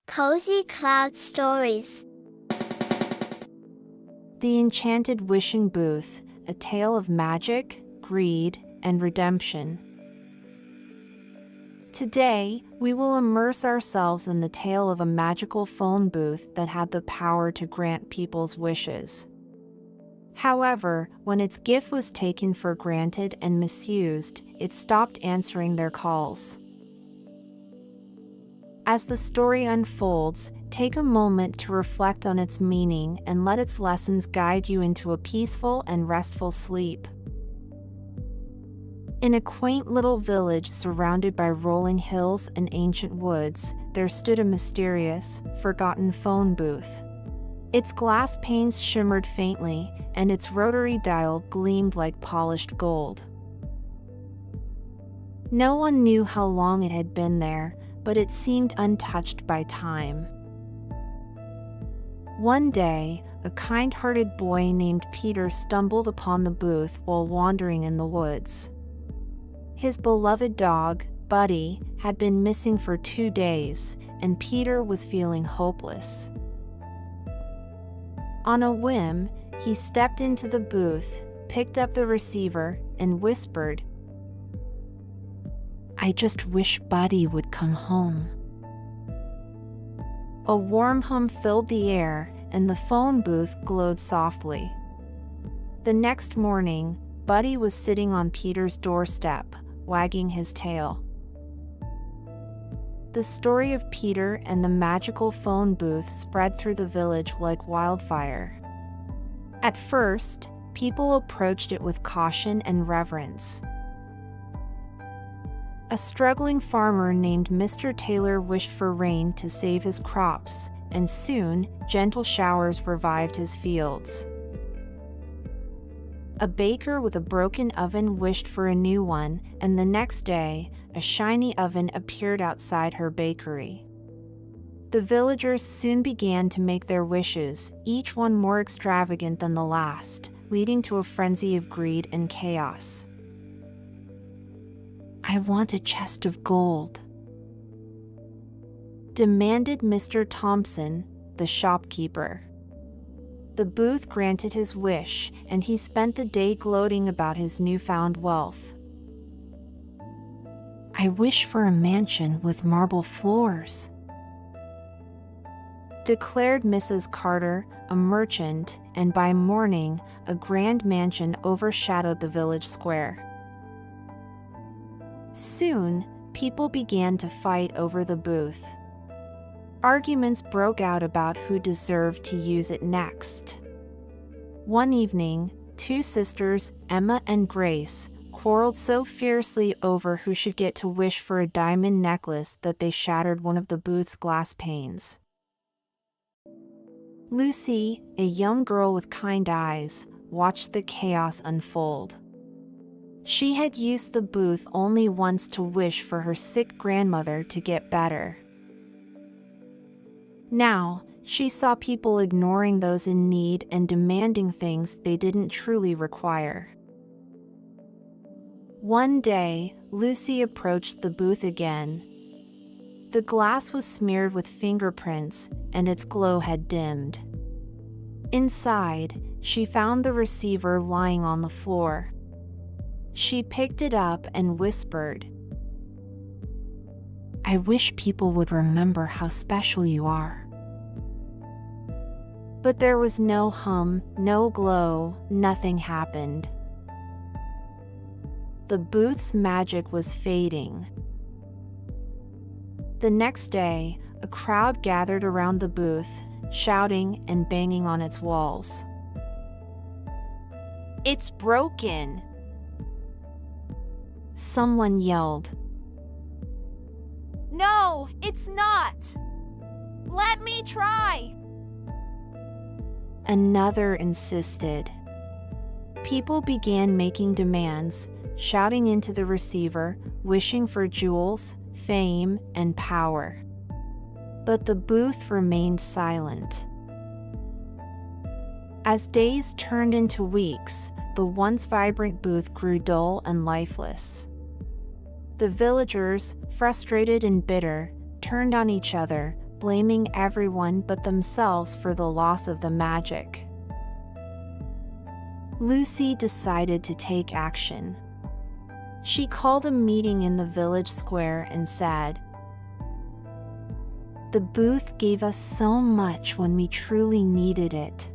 Cozy Cloud Stories. The Enchanted Wishing Booth, a tale of magic, greed, and redemption. Today, we will immerse ourselves in the tale of a magical phone booth that had the power to grant people's wishes. However, when its gift was taken for granted and misused, it stopped answering their calls. As the story unfolds, take a moment to reflect on its meaning and let its lessons guide you into a peaceful and restful sleep. In a quaint little village surrounded by rolling hills and ancient woods, there stood a mysterious, forgotten phone booth. Its glass panes shimmered faintly, and its rotary dial gleamed like polished gold. No one knew how long it had been there, but it seemed untouched by time. One day, a kind-hearted boy named Peter stumbled upon the booth while wandering in the woods. His beloved dog, Buddy, had been missing for 2 days, and Peter was feeling hopeless. On a whim, he stepped into the booth, picked up the receiver, and whispered, "I just wish Buddy would come home." A warm hum filled the air, and the phone booth glowed softly. The next morning, Buddy was sitting on Peter's doorstep, wagging his tail. The story of Peter and the magical phone booth spread through the village like wildfire. At first, people approached it with caution and reverence. A struggling farmer named Mr. Taylor wished for rain to save his crops, and soon, gentle showers revived his fields. A baker with a broken oven wished for a new one, and the next day, a shiny oven appeared outside her bakery. The villagers soon began to make their wishes, each one more extravagant than the last, leading to a frenzy of greed and chaos. "I want a chest of gold," demanded Mr. Thompson, the shopkeeper. The booth granted his wish, and he spent the day gloating about his newfound wealth. "I wish for a mansion with marble floors," declared Mrs. Carter, a merchant, and by morning, a grand mansion overshadowed the village square. Soon, people began to fight over the booth. Arguments broke out about who deserved to use it next. One evening, 2 sisters, Emma and Grace, quarreled so fiercely over who should get to wish for a diamond necklace that they shattered one of the booth's glass panes. Lucy, a young girl with kind eyes, watched the chaos unfold. She had used the booth only once to wish for her sick grandmother to get better. Now, she saw people ignoring those in need and demanding things they didn't truly require. One day, Lucy approached the booth again. The glass was smeared with fingerprints, and its glow had dimmed. Inside, she found the receiver lying on the floor. She picked it up and whispered, "I wish people would remember how special you are." But there was no hum, no glow, nothing happened. The booth's magic was fading. The next day, a crowd gathered around the booth, shouting and banging on its walls. "It's broken!" Someone yelled. "No, it's not! Let me try!" Another insisted. People began making demands, shouting into the receiver, wishing for jewels, fame, and power. But the booth remained silent. As days turned into weeks, the once vibrant booth grew dull and lifeless. The villagers, frustrated and bitter, turned on each other, blaming everyone but themselves for the loss of the magic. Lucy decided to take action. She called a meeting in the village square and said, "The booth gave us so much when we truly needed it.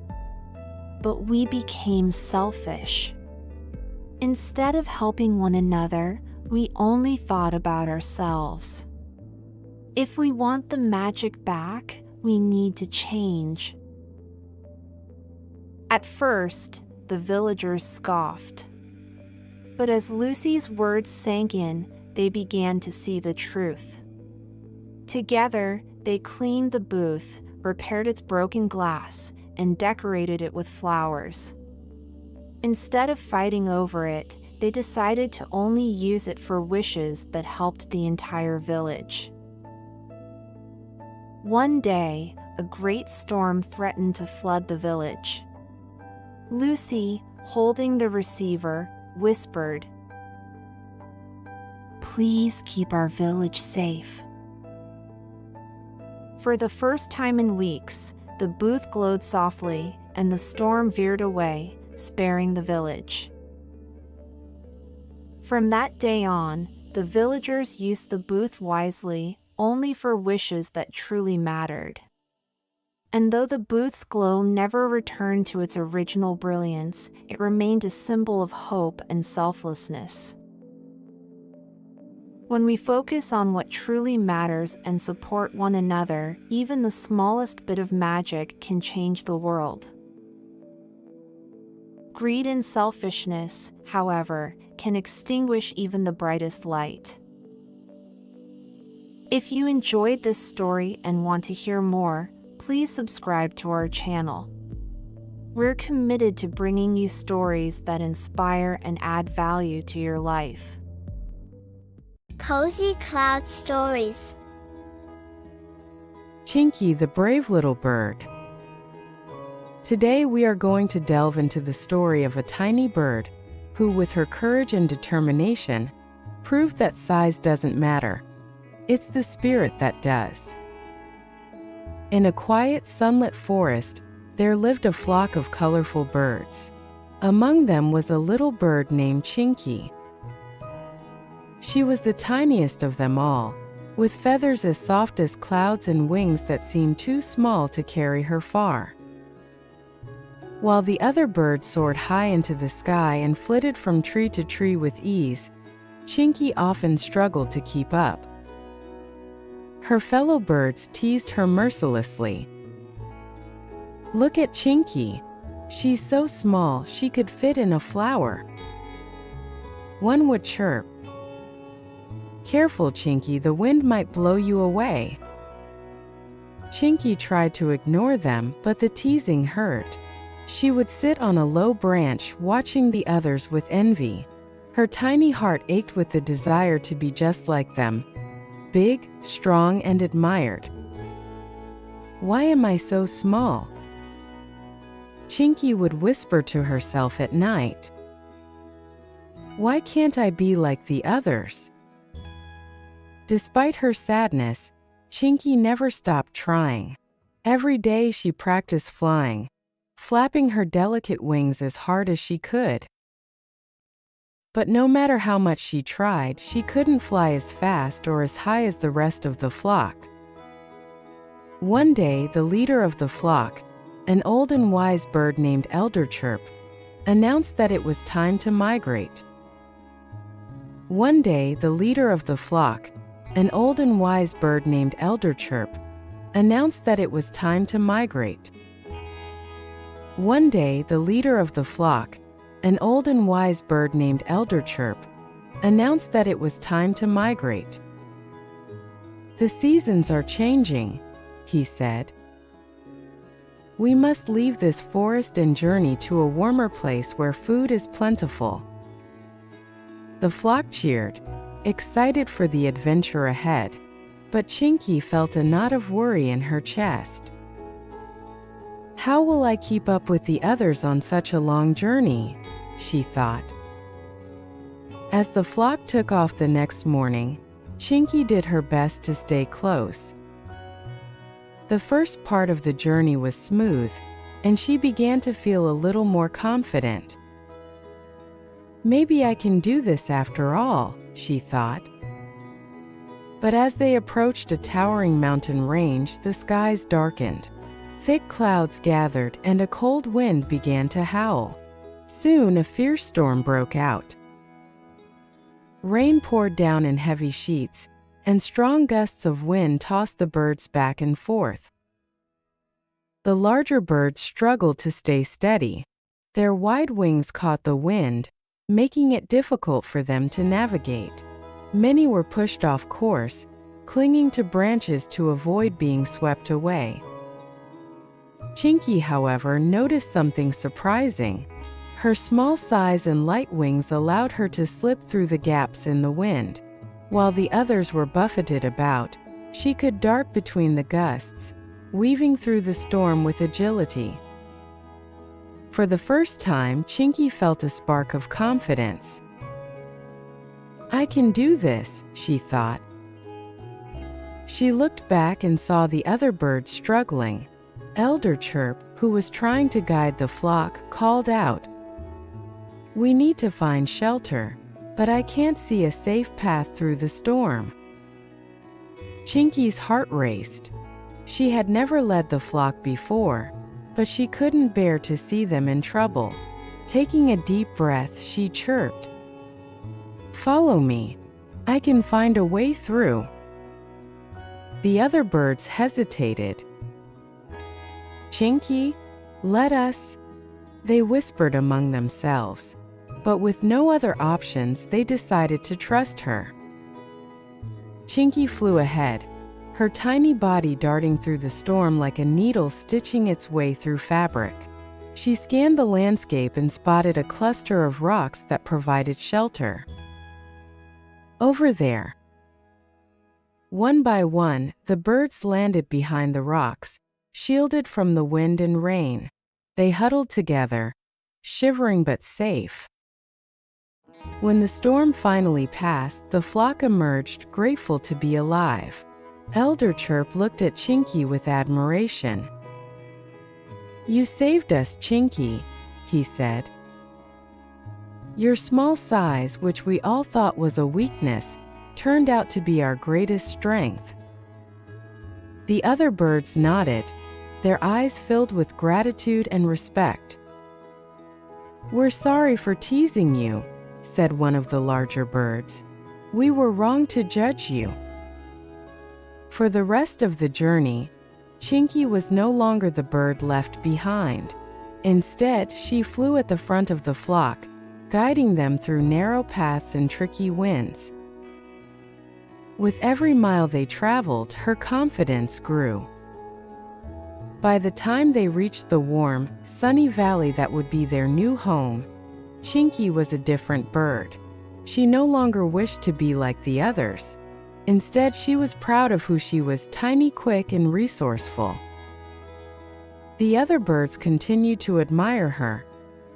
But we became selfish. Instead of helping one another, we only thought about ourselves. If we want the magic back, we need to change." At first, the villagers scoffed. But as Lucy's words sank in, they began to see the truth. Together, they cleaned the booth, repaired its broken glass, and decorated it with flowers. Instead of fighting over it, they decided to only use it for wishes that helped the entire village. One day, a great storm threatened to flood the village. Lucy, holding the receiver, whispered, "Please keep our village safe." For the first time in weeks, the booth glowed softly and the storm veered away, sparing the village. From that day on, the villagers used the booth wisely, only for wishes that truly mattered. And though the booth's glow never returned to its original brilliance, it remained a symbol of hope and selflessness. When we focus on what truly matters and support one another, even the smallest bit of magic can change the world. Greed and selfishness, however, can extinguish even the brightest light. If you enjoyed this story and want to hear more, please subscribe to our channel. We're committed to bringing you stories that inspire and add value to your life. Cozy Cloud Stories. Chinky, the brave little bird. Today we are going to delve into the story of a tiny bird who, with her courage and determination, proved that size doesn't matter. It's the spirit that does. In a quiet, sunlit forest, there lived a flock of colorful birds. Among them was a little bird named Chinky. She was the tiniest of them all, with feathers as soft as clouds and wings that seemed too small to carry her far. While the other birds soared high into the sky and flitted from tree to tree with ease, Chinky often struggled to keep up. Her fellow birds teased her mercilessly. "Look at Chinky. She's so small she could fit in a flower." One would chirp, "Careful, Chinky, the wind might blow you away." Chinky tried to ignore them, but the teasing hurt. She would sit on a low branch, watching the others with envy. Her tiny heart ached with the desire to be just like them, big, strong, and admired. "Why am I so small?" Chinky would whisper to herself at night. "Why can't I be like the others?" Despite her sadness, Chinky never stopped trying. Every day she practiced flying, flapping her delicate wings as hard as she could. But no matter how much she tried, she couldn't fly as fast or as high as the rest of the flock. One day, the leader of the flock, an old and wise bird named Elderchirp, announced that it was time to migrate. One day, the leader of the flock, an old and wise bird named Elderchirp, announced that it was time to migrate. One day, the leader of the flock, an old and wise bird named Elderchirp, announced that it was time to migrate. "The seasons are changing," he said. "We must leave this forest and journey to a warmer place where food is plentiful." The flock cheered, excited for the adventure ahead, but Chinky felt a knot of worry in her chest. "How will I keep up with the others on such a long journey?" she thought. As the flock took off the next morning, Chinky did her best to stay close. The first part of the journey was smooth, and she began to feel a little more confident. Maybe I can do this after all, she thought. But as they approached a towering mountain range, the skies darkened. Thick clouds gathered and a cold wind began to howl. Soon a fierce storm broke out. Rain poured down in heavy sheets, and strong gusts of wind tossed the birds back and forth. The larger birds struggled to stay steady. Their wide wings caught the wind, making it difficult for them to navigate. Many were pushed off course, clinging to branches to avoid being swept away. Chinky, however, noticed something surprising. Her small size and light wings allowed her to slip through the gaps in the wind. While the others were buffeted about, she could dart between the gusts, weaving through the storm with agility. For the first time, Chinky felt a spark of confidence. I can do this, she thought. She looked back and saw the other birds struggling. Elder Chirp, who was trying to guide the flock, called out, "We need to find shelter, but I can't see a safe path through the storm." Chinky's heart raced. She had never led the flock before, but she couldn't bear to see them in trouble. Taking a deep breath, she chirped, "Follow me. I can find a way through." The other birds hesitated. "Chinky, let us," they whispered among themselves. But with no other options, they decided to trust her. Chinky flew ahead, her tiny body darting through the storm like a needle stitching its way through fabric. She scanned the landscape and spotted a cluster of rocks that provided shelter. Over there. One by one, the birds landed behind the rocks, shielded from the wind and rain. They huddled together, shivering but safe. When the storm finally passed, the flock emerged, grateful to be alive. Elder Chirp looked at Chinky with admiration. "You saved us, Chinky," he said. "Your small size, which we all thought was a weakness, turned out to be our greatest strength." The other birds nodded, their eyes filled with gratitude and respect. "We're sorry for teasing you," said one of the larger birds. "We were wrong to judge you." For the rest of the journey, Chinky was no longer the bird left behind. Instead, she flew at the front of the flock, guiding them through narrow paths and tricky winds. With every mile they traveled, her confidence grew. By the time they reached the warm, sunny valley that would be their new home, Chinky was a different bird. She no longer wished to be like the others. Instead, she was proud of who she was: tiny, quick, and resourceful. The other birds continued to admire her,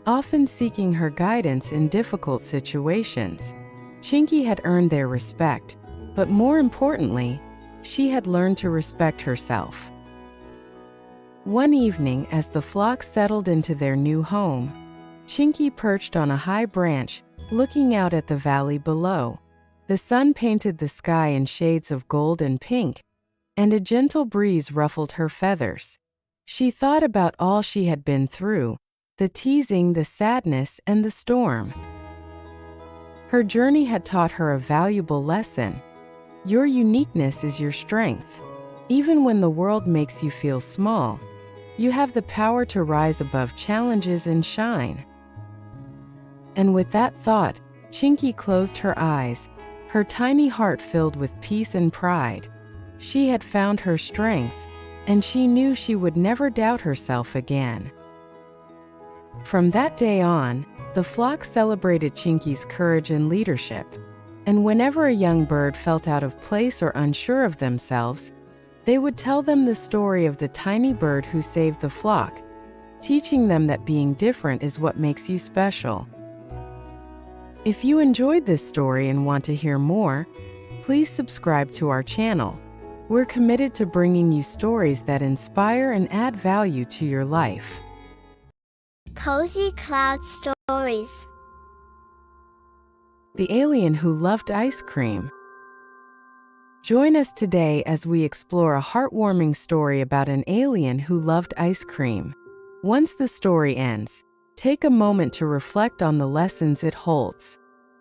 often seeking her guidance in difficult situations. Chinky had earned their respect, but more importantly, she had learned to respect herself. One evening, as the flock settled into their new home, Chinky perched on a high branch, looking out at the valley below. The sun painted the sky in shades of gold and pink, and a gentle breeze ruffled her feathers. She thought about all she had been through, the teasing, the sadness, and the storm. Her journey had taught her a valuable lesson. Your uniqueness is your strength. Even when the world makes you feel small, you have the power to rise above challenges and shine. And with that thought, Chinky closed her eyes, her tiny heart filled with peace and pride. She had found her strength, and she knew she would never doubt herself again. From that day on, the flock celebrated Chinky's courage and leadership. And whenever a young bird felt out of place or unsure of themselves, they would tell them the story of the tiny bird who saved the flock, teaching them that being different is what makes you special. If you enjoyed this story and want to hear more, please subscribe to our channel. We're committed to bringing you stories that inspire and add value to your life. Cozy Cloud Stories. The Alien Who Loved Ice Cream. Join us today as we explore a heartwarming story about an alien who loved ice cream. Once the story ends, take a moment to reflect on the lessons it holds.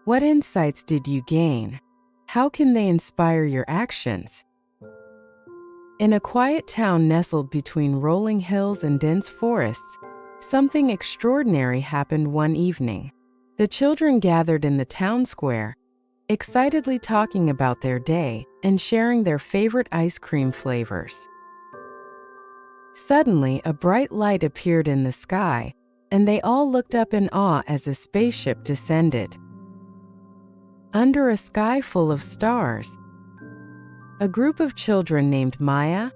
What insights did you gain? How can they inspire your actions? In a quiet town nestled between rolling hills and dense forests, something extraordinary happened one evening. The children gathered in the town square, excitedly talking about their day and sharing their favorite ice cream flavors. Suddenly, a bright light appeared in the sky, and they all looked up in awe as a spaceship descended. Under a sky full of stars, a group of children named Maya,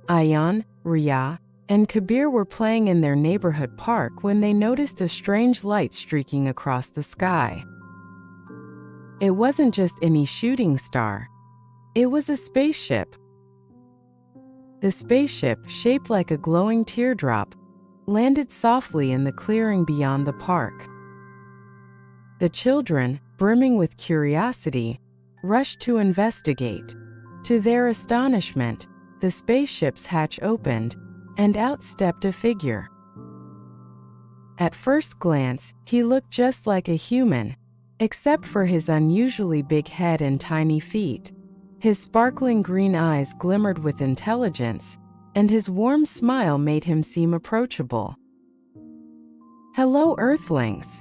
Ayan, Ria, and Kabir were playing in their neighborhood park when they noticed a strange light streaking across the sky. It wasn't just any shooting star. It was a spaceship. The spaceship, shaped like a glowing teardrop, landed softly in the clearing beyond the park. The children, brimming with curiosity, rushed to investigate. To their astonishment, the spaceship's hatch opened, and out stepped a figure. At first glance, he looked just like a human, except for his unusually big head and tiny feet. His sparkling green eyes glimmered with intelligence, and his warm smile made him seem approachable. "Hello, Earthlings,"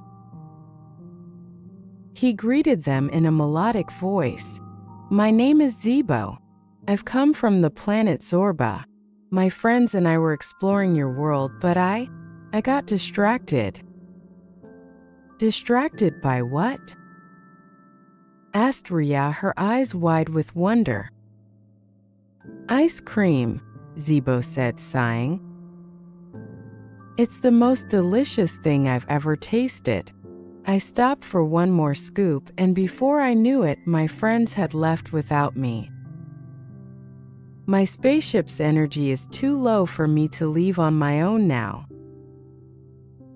he greeted them in a melodic voice. "My name is Zebo. I've come from the planet Zorba. My friends and I were exploring your world, but I got distracted." "Distracted by what?" asked Ria, her eyes wide with wonder. "Ice cream," Zebo said, sighing. "It's the most delicious thing I've ever tasted. I stopped for one more scoop, and before I knew it, my friends had left without me. My spaceship's energy is too low for me to leave on my own now."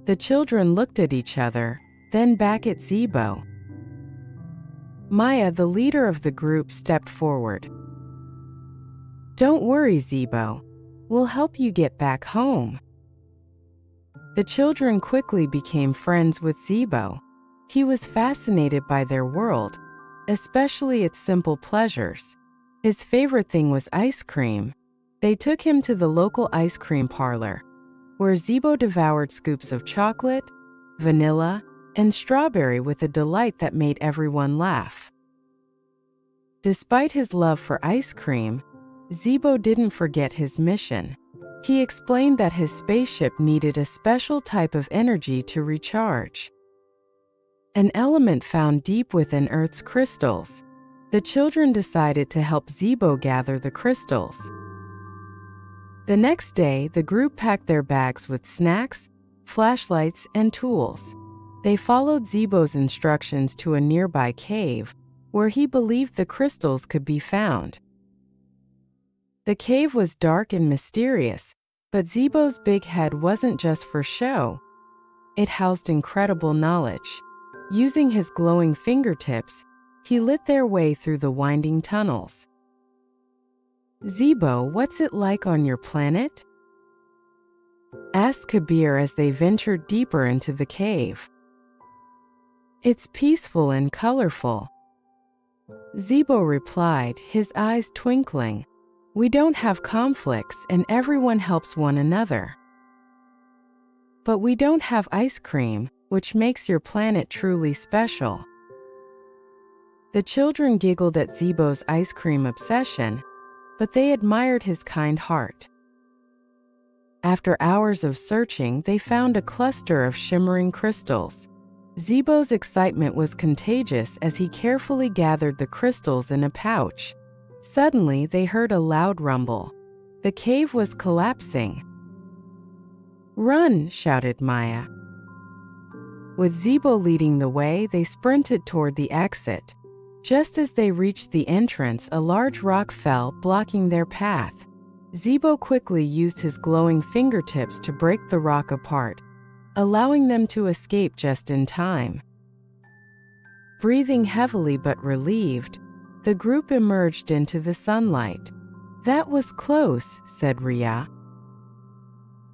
The children looked at each other, then back at Zebo. Maya, the leader of the group, stepped forward. "Don't worry, Zebo. We'll help you get back home." The children quickly became friends with Zebo. He was fascinated by their world, especially its simple pleasures. His favorite thing was ice cream. They took him to the local ice cream parlor, where Zebo devoured scoops of chocolate, vanilla, and strawberry with a delight that made everyone laugh. Despite his love for ice cream, Zebo didn't forget his mission. He explained that his spaceship needed a special type of energy to recharge, an element found deep within Earth's crystals. The children decided to help Zebo gather the crystals. The next day, the group packed their bags with snacks, flashlights, and tools. They followed Zebo's instructions to a nearby cave, where he believed the crystals could be found. The cave was dark and mysterious, but Zebo's big head wasn't just for show. It housed incredible knowledge. Using his glowing fingertips, he lit their way through the winding tunnels. "Zebo, what's it like on your planet?" asked Kabir as they ventured deeper into the cave. "It's peaceful and colorful," Zebo replied, his eyes twinkling. "We don't have conflicts and everyone helps one another. But we don't have ice cream, which makes your planet truly special." The children giggled at Zebo's ice cream obsession, but they admired his kind heart. After hours of searching, they found a cluster of shimmering crystals. Zebo's excitement was contagious as he carefully gathered the crystals in a pouch. Suddenly, they heard a loud rumble. The cave was collapsing. "Run!" shouted Maya. With Zebo leading the way, they sprinted toward the exit. Just as they reached the entrance, a large rock fell, blocking their path. Zibo quickly used his glowing fingertips to break the rock apart, allowing them to escape just in time. Breathing heavily but relieved, the group emerged into the sunlight. "That was close," said Ria.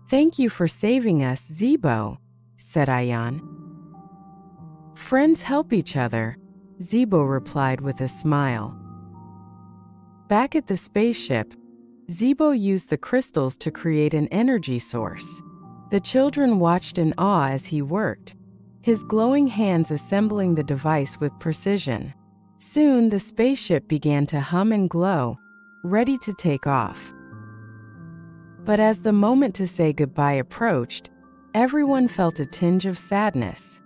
"Thank you for saving us, Zibo," said Ayan. "Friends help each other," Zibo replied with a smile. Back at the spaceship, Zibo used the crystals to create an energy source. The children watched in awe as he worked, his glowing hands assembling the device with precision. Soon, the spaceship began to hum and glow, ready to take off. But as the moment to say goodbye approached, everyone felt a tinge of sadness.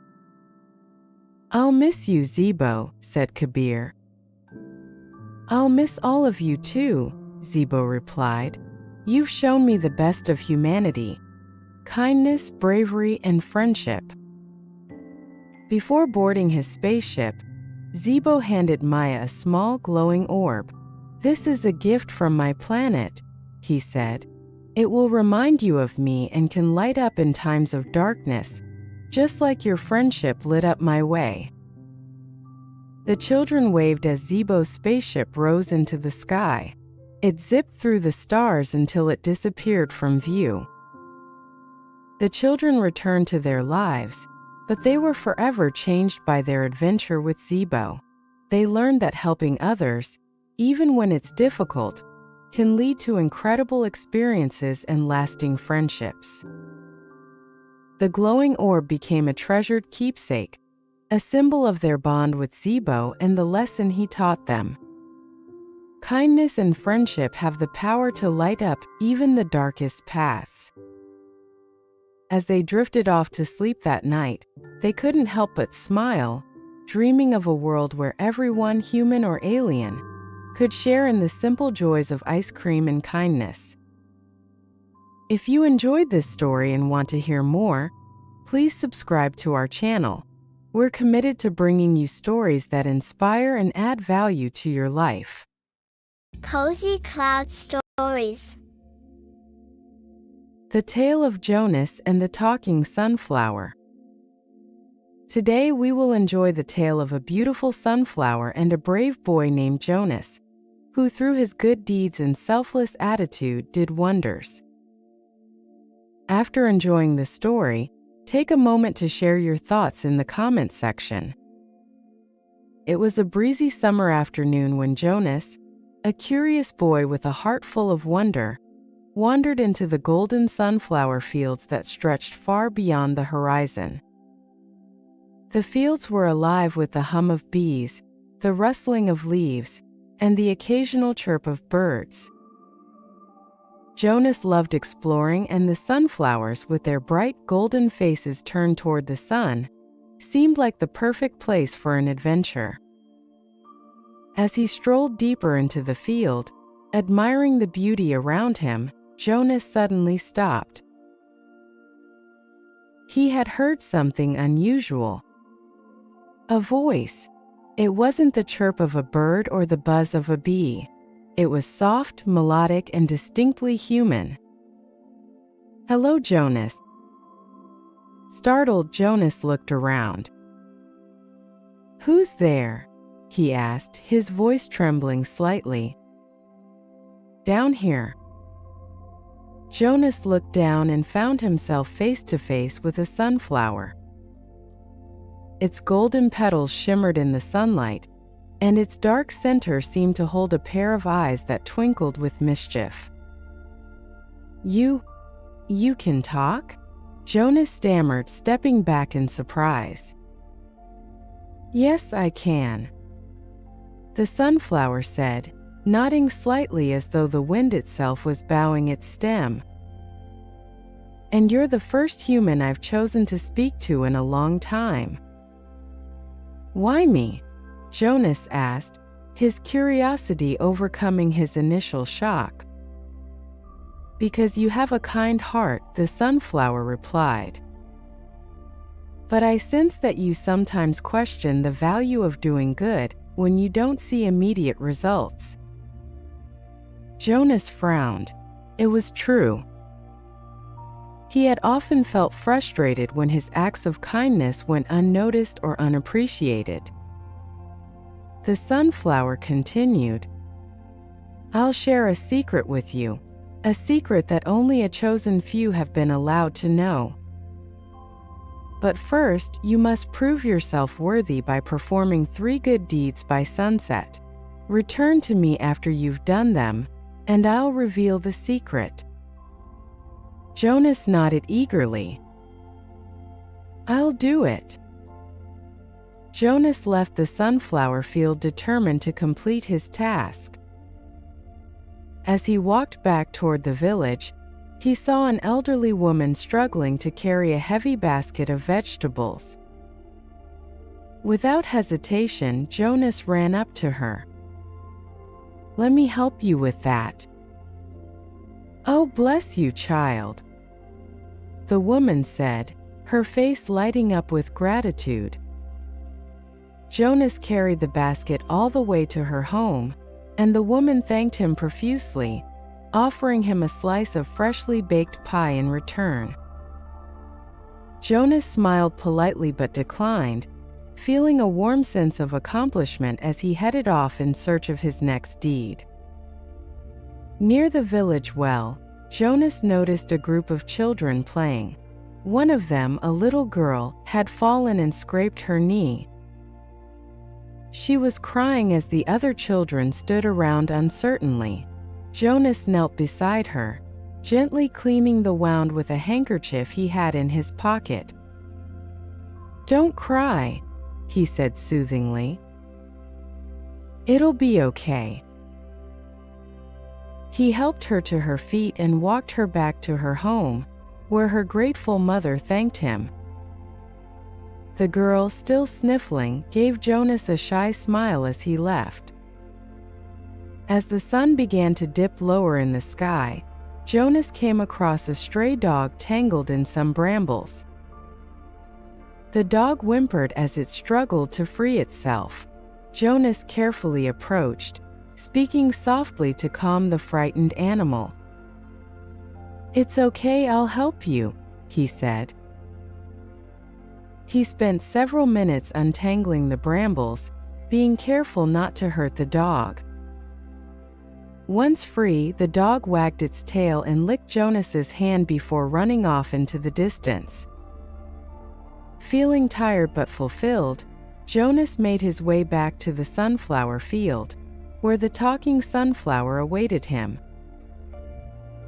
"I'll miss you, Zibo," said Kabir. "I'll miss all of you too," Zibo replied. "You've shown me the best of humanity: kindness, bravery, and friendship." Before boarding his spaceship, Zibo handed Maya a small glowing orb. "This is a gift from my planet," he said. "It will remind you of me and can light up in times of darkness, just like your friendship lit up my way." The children waved as Zibo's spaceship rose into the sky. It zipped through the stars until it disappeared from view. The children returned to their lives, but they were forever changed by their adventure with Zibo. They learned that helping others, even when it's difficult, can lead to incredible experiences and lasting friendships. The glowing orb became a treasured keepsake, a symbol of their bond with Zibo and the lesson he taught them. Kindness and friendship have the power to light up even the darkest paths. As they drifted off to sleep that night, they couldn't help but smile, dreaming of a world where everyone, human or alien, could share in the simple joys of ice cream and kindness. If you enjoyed this story and want to hear more, please subscribe to our channel. We're committed to bringing you stories that inspire and add value to your life. Cozy Cloud Stories. The Tale of Jonas and the Talking Sunflower. Today we will enjoy the tale of a beautiful sunflower and a brave boy named Jonas, who through his good deeds and selfless attitude did wonders. After enjoying the story, take a moment to share your thoughts in the comment section. It was a breezy summer afternoon when Jonas, a curious boy with a heart full of wonder, wandered into the golden sunflower fields that stretched far beyond the horizon. The fields were alive with the hum of bees, the rustling of leaves, and the occasional chirp of birds. Jonas loved exploring, and the sunflowers, with their bright golden faces turned toward the sun, seemed like the perfect place for an adventure. As he strolled deeper into the field, admiring the beauty around him, Jonas suddenly stopped. He had heard something unusual. A voice. It wasn't the chirp of a bird or the buzz of a bee. It was soft, melodic, and distinctly human. "Hello, Jonas." Startled, Jonas looked around. "Who's there?" he asked, his voice trembling slightly. "Down here." Jonas looked down and found himself face to face with a sunflower. Its golden petals shimmered in the sunlight, and its dark center seemed to hold a pair of eyes that twinkled with mischief. You can talk?" Jonas stammered, stepping back in surprise. "Yes, I can," the sunflower said, nodding slightly as though the wind itself was bowing its stem. "And you're the first human I've chosen to speak to in a long time." "Why me?" Jonas asked, his curiosity overcoming his initial shock. "Because you have a kind heart," the sunflower replied. "But I sense that you sometimes question the value of doing good, when you don't see immediate results. Jonas frowned. It was true. He had often felt frustrated when his acts of kindness went unnoticed or unappreciated. The sunflower continued, "I'll share a secret with you, a secret that only a chosen few have been allowed to know. But first, you must prove yourself worthy by performing 3 good deeds by sunset. Return to me after you've done them, and I'll reveal the secret." Jonas nodded eagerly. "I'll do it." Jonas left the sunflower field determined to complete his task. As he walked back toward the village, he saw an elderly woman struggling to carry a heavy basket of vegetables. Without hesitation, Jonas ran up to her. "Let me help you with that." "Oh, bless you, child," the woman said, her face lighting up with gratitude. Jonas carried the basket all the way to her home, and the woman thanked him profusely, offering him a slice of freshly baked pie in return. Jonas smiled politely but declined, feeling a warm sense of accomplishment as he headed off in search of his next deed. Near the village well, Jonas noticed a group of children playing. One of them, a little girl, had fallen and scraped her knee. She was crying as the other children stood around uncertainly. Jonas knelt beside her, gently cleaning the wound with a handkerchief he had in his pocket. "Don't cry," he said soothingly. "It'll be okay." He helped her to her feet and walked her back to her home, where her grateful mother thanked him. The girl, still sniffling, gave Jonas a shy smile as he left. As the sun began to dip lower in the sky, Jonas came across a stray dog tangled in some brambles. The dog whimpered as it struggled to free itself. Jonas carefully approached, speaking softly to calm the frightened animal. "It's okay, I'll help you," he said. He spent several minutes untangling the brambles, being careful not to hurt the dog. Once free, the dog wagged its tail and licked Jonas's hand before running off into the distance. Feeling tired but fulfilled, Jonas made his way back to the sunflower field, where the talking sunflower awaited him.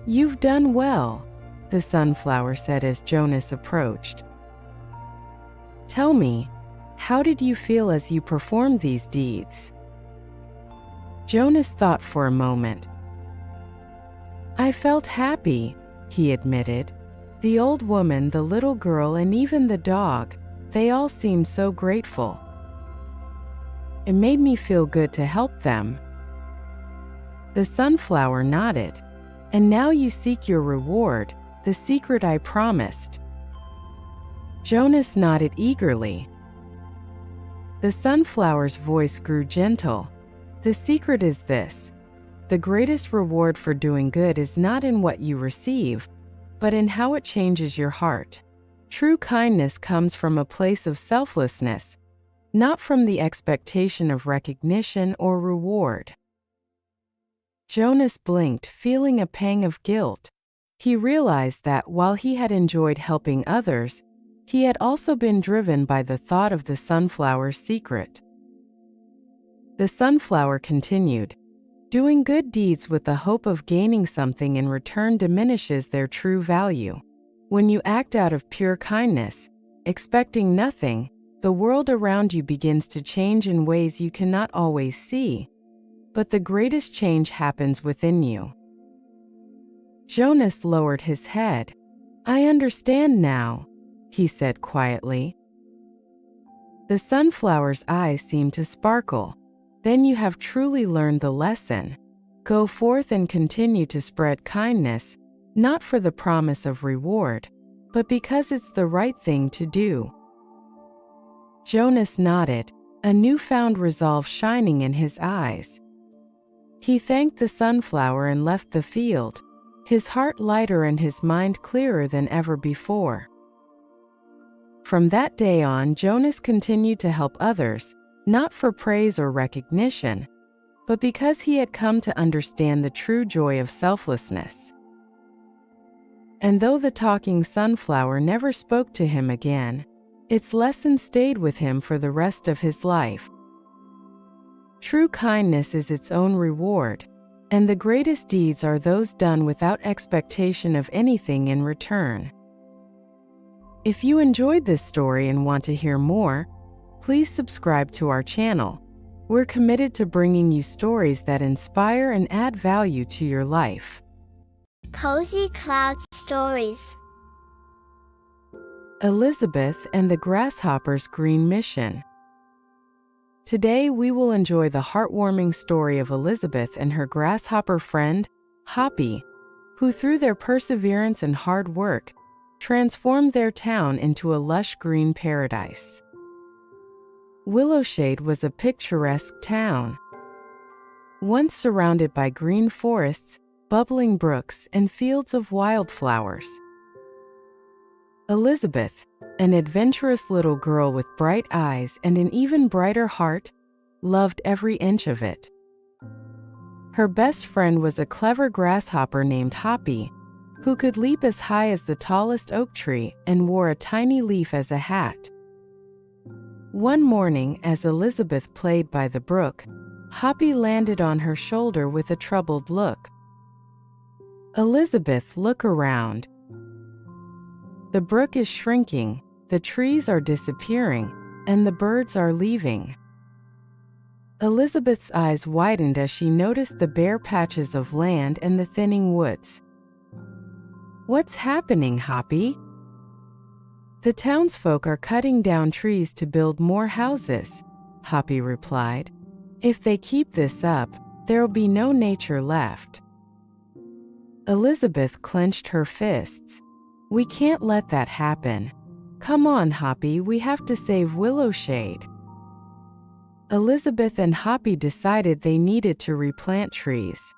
"You've done well," the sunflower said as Jonas approached. "Tell me, how did you feel as you performed these deeds?" Jonas thought for a moment. "I felt happy," he admitted. "The old woman, the little girl, and even the dog, they all seemed so grateful. It made me feel good to help them." The sunflower nodded. "And now you seek your reward, the secret I promised." Jonas nodded eagerly. The sunflower's voice grew gentle. "The secret is this. The greatest reward for doing good is not in what you receive, but in how it changes your heart. True kindness comes from a place of selflessness, not from the expectation of recognition or reward." Jonas blinked, feeling a pang of guilt. He realized that while he had enjoyed helping others, he had also been driven by the thought of the sunflower's secret. The sunflower continued, "Doing good deeds with the hope of gaining something in return diminishes their true value. When you act out of pure kindness, expecting nothing, the world around you begins to change in ways you cannot always see. But the greatest change happens within you." Jonas lowered his head. "I understand now," he said quietly. The sunflower's eyes seemed to sparkle. "Then you have truly learned the lesson. Go forth and continue to spread kindness, not for the promise of reward, but because it's the right thing to do." Jonas nodded. a newfound resolve shining in his eyes. He thanked the sunflower and left the field, his heart lighter and his mind clearer than ever before. From that day on, Jonas continued to help others, not for praise or recognition, but because he had come to understand the true joy of selflessness. And though the talking sunflower never spoke to him again, its lesson stayed with him for the rest of his life. True kindness is its own reward, and the greatest deeds are those done without expectation of anything in return. If you enjoyed this story and want to hear more, please subscribe to our channel. We're committed to bringing you stories that inspire and add value to your life. Cozy Cloud Stories. Elizabeth and the Grasshopper's Green Mission. Today we will enjoy the heartwarming story of Elizabeth and her grasshopper friend, Hoppy, who through their perseverance and hard work, transformed their town into a lush green paradise. Willowshade was a picturesque town, once surrounded by green forests, bubbling brooks, and fields of wildflowers. Elizabeth, an adventurous little girl with bright eyes and an even brighter heart, loved every inch of it. Her best friend was a clever grasshopper named Hoppy, who could leap as high as the tallest oak tree and wore a tiny leaf as a hat. One morning, as Elizabeth played by the brook, Hoppy landed on her shoulder with a troubled look. "Elizabeth, look around. The brook is shrinking, the trees are disappearing, and the birds are leaving." Elizabeth's eyes widened as she noticed the bare patches of land and the thinning woods. "What's happening, Hoppy?" "The townsfolk are cutting down trees to build more houses," Hoppy replied. "If they keep this up, there'll be no nature left." Elizabeth clenched her fists. "We can't let that happen. Come on, Hoppy, we have to save Willowshade." Elizabeth and Hoppy decided they needed to replant trees.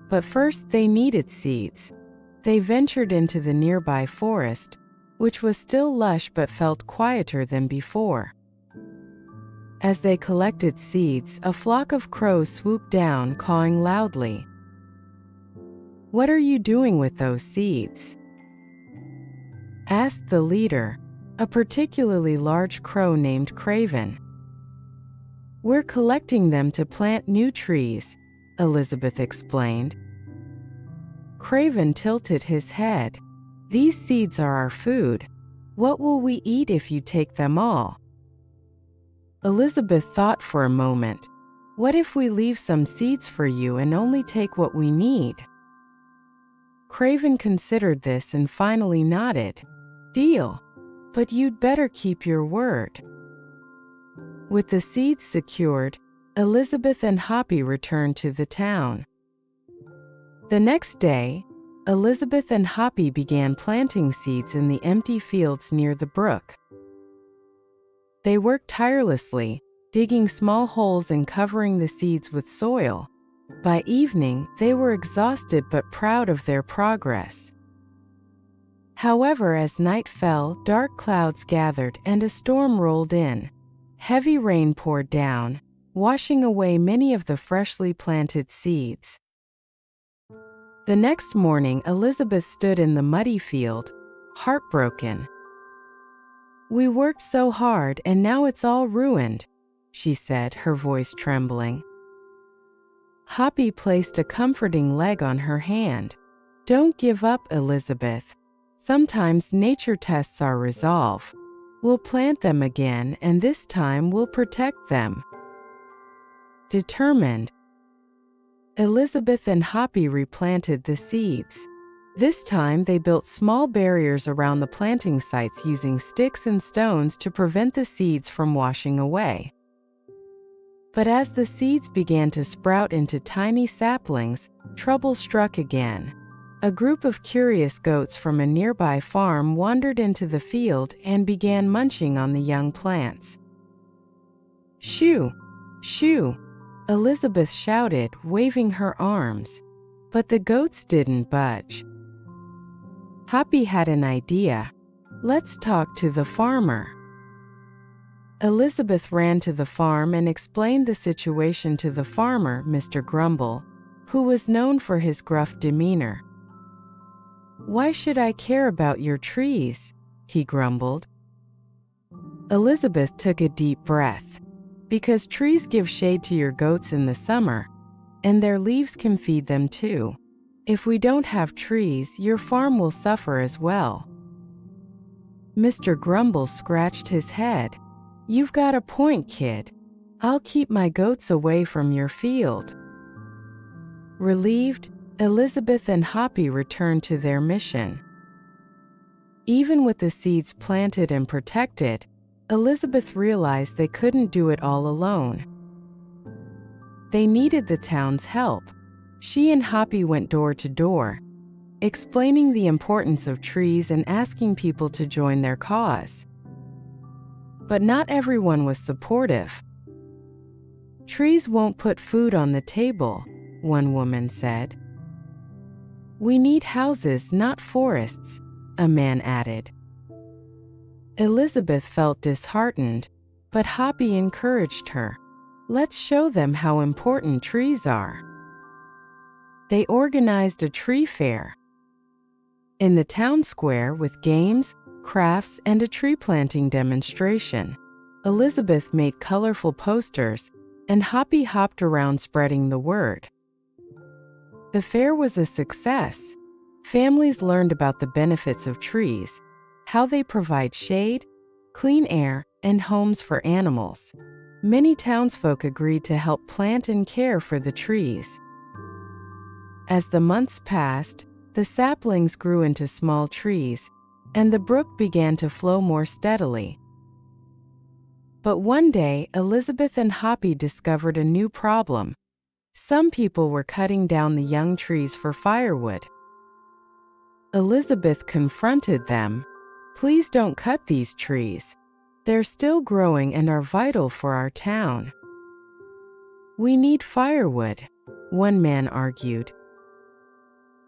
But first they needed seeds. They ventured into the nearby forest, which was still lush but felt quieter than before. As they collected seeds, a flock of crows swooped down, cawing loudly. "What are you doing with those seeds?" asked the leader, a particularly large crow named Craven. "We're collecting them to plant new trees," Elizabeth explained. Craven tilted his head. "These seeds are our food. What will we eat if you take them all?" Elizabeth thought for a moment. "What if we leave some seeds for you and only take what we need?" Craven considered this and finally nodded. "Deal. But you'd better keep your word." With the seeds secured, Elizabeth and Hoppy returned to the town. The next day, Elizabeth and Hoppy began planting seeds in the empty fields near the brook. They worked tirelessly, digging small holes and covering the seeds with soil. By evening, they were exhausted but proud of their progress. However, as night fell, dark clouds gathered and a storm rolled in. Heavy rain poured down, washing away many of the freshly planted seeds. The next morning, Elizabeth stood in the muddy field, heartbroken. "We worked so hard and now it's all ruined," she said, her voice trembling. Hoppy placed a comforting leg on her hand. "Don't give up, Elizabeth. Sometimes nature tests our resolve. We'll plant them again, and this time we'll protect them." Determined, Elizabeth and Hoppy replanted the seeds. This time they built small barriers around the planting sites using sticks and stones to prevent the seeds from washing away. But as the seeds began to sprout into tiny saplings, trouble struck again. A group of curious goats from a nearby farm wandered into the field and began munching on the young plants. Shoo! Shoo! Elizabeth shouted, waving her arms. But the goats didn't budge. Hoppy had an idea. Let's talk to the farmer. Elizabeth ran to the farm and explained the situation to the farmer, Mr. Grumble, who was known for his gruff demeanor. "Why should I care about your trees?" he grumbled. Elizabeth took a deep breath. "Because trees give shade to your goats in the summer, and their leaves can feed them too. If we don't have trees, your farm will suffer as well." Mr. Grumble scratched his head. "You've got a point, kid. I'll keep my goats away from your field." Relieved, Elizabeth and Hoppy returned to their mission. Even with the seeds planted and protected, Elizabeth realized they couldn't do it all alone. They needed the town's help. She and Hoppy went door to door, explaining the importance of trees and asking people to join their cause. But not everyone was supportive. "Trees won't put food on the table," one woman said. "We need houses, not forests," a man added. Elizabeth felt disheartened, but Hoppy encouraged her. "Let's show them how important trees are." They organized a tree fair in the town square with games, crafts, and a tree planting demonstration. Elizabeth made colorful posters, and Hoppy hopped around spreading the word. The fair was a success. Families learned about the benefits of trees, how they provide shade, clean air, and homes for animals. Many townsfolk agreed to help plant and care for the trees. As the months passed, the saplings grew into small trees, and the brook began to flow more steadily. But one day, Elizabeth and Hoppy discovered a new problem. Some people were cutting down the young trees for firewood. Elizabeth confronted them. "Please don't cut these trees. They're still growing and are vital for our town." "We need firewood," one man argued.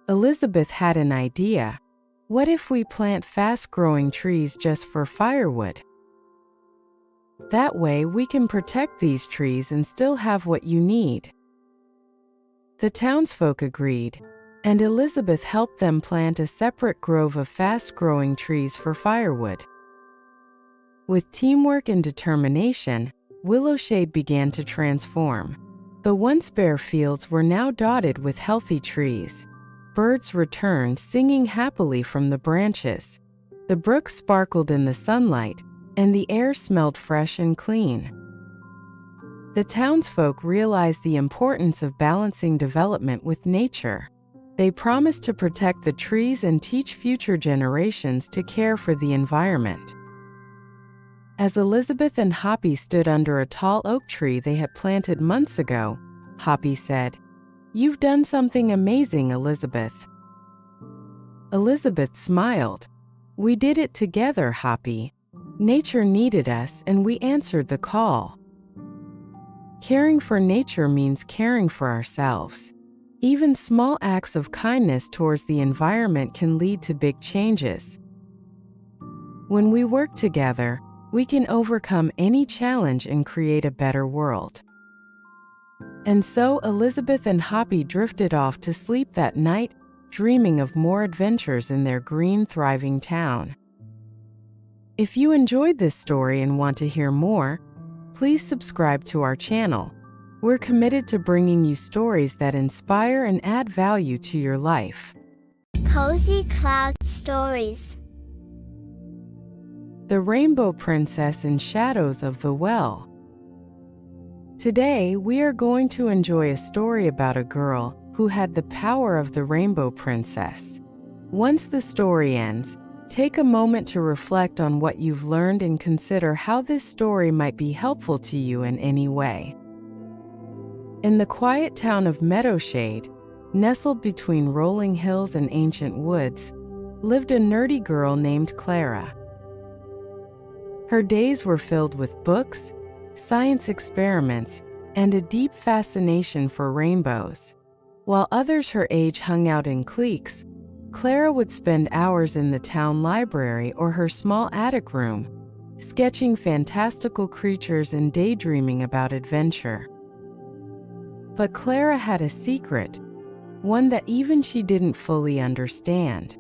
Elizabeth had an idea. "What if we plant fast-growing trees just for firewood? That way we can protect these trees and still have what you need." The townsfolk agreed, and Elizabeth helped them plant a separate grove of fast-growing trees for firewood. With teamwork and determination, Willowshade began to transform. The once bare fields were now dotted with healthy trees. Birds returned, singing happily from the branches. The brook sparkled in the sunlight, and the air smelled fresh and clean. The townsfolk realized the importance of balancing development with nature. They promised to protect the trees and teach future generations to care for the environment. As Elizabeth and Hoppy stood under a tall oak tree they had planted months ago, Hoppy said, "You've done something amazing, Elizabeth." Elizabeth smiled. "We did it together, Hoppy. Nature needed us and we answered the call." Caring for nature means caring for ourselves. Even small acts of kindness towards the environment can lead to big changes. When we work together, we can overcome any challenge and create a better world. And so Elizabeth and Hoppy drifted off to sleep that night, dreaming of more adventures in their green, thriving town. If you enjoyed this story and want to hear more, please subscribe to our channel. We're committed to bringing you stories that inspire and add value to your life. Cozy Cloud Stories. The Rainbow Princess and Shadows of the Well. Today, we are going to enjoy a story about a girl who had the power of the Rainbow Princess. Once the story ends, take a moment to reflect on what you've learned and consider how this story might be helpful to you in any way. In the quiet town of Meadowshade, nestled between rolling hills and ancient woods, lived a nerdy girl named Clara. Her days were filled with books, science experiments, and a deep fascination for rainbows. While others her age hung out in cliques, Clara would spend hours in the town library or her small attic room, sketching fantastical creatures and daydreaming about adventure. But Clara had a secret, one that even she didn't fully understand.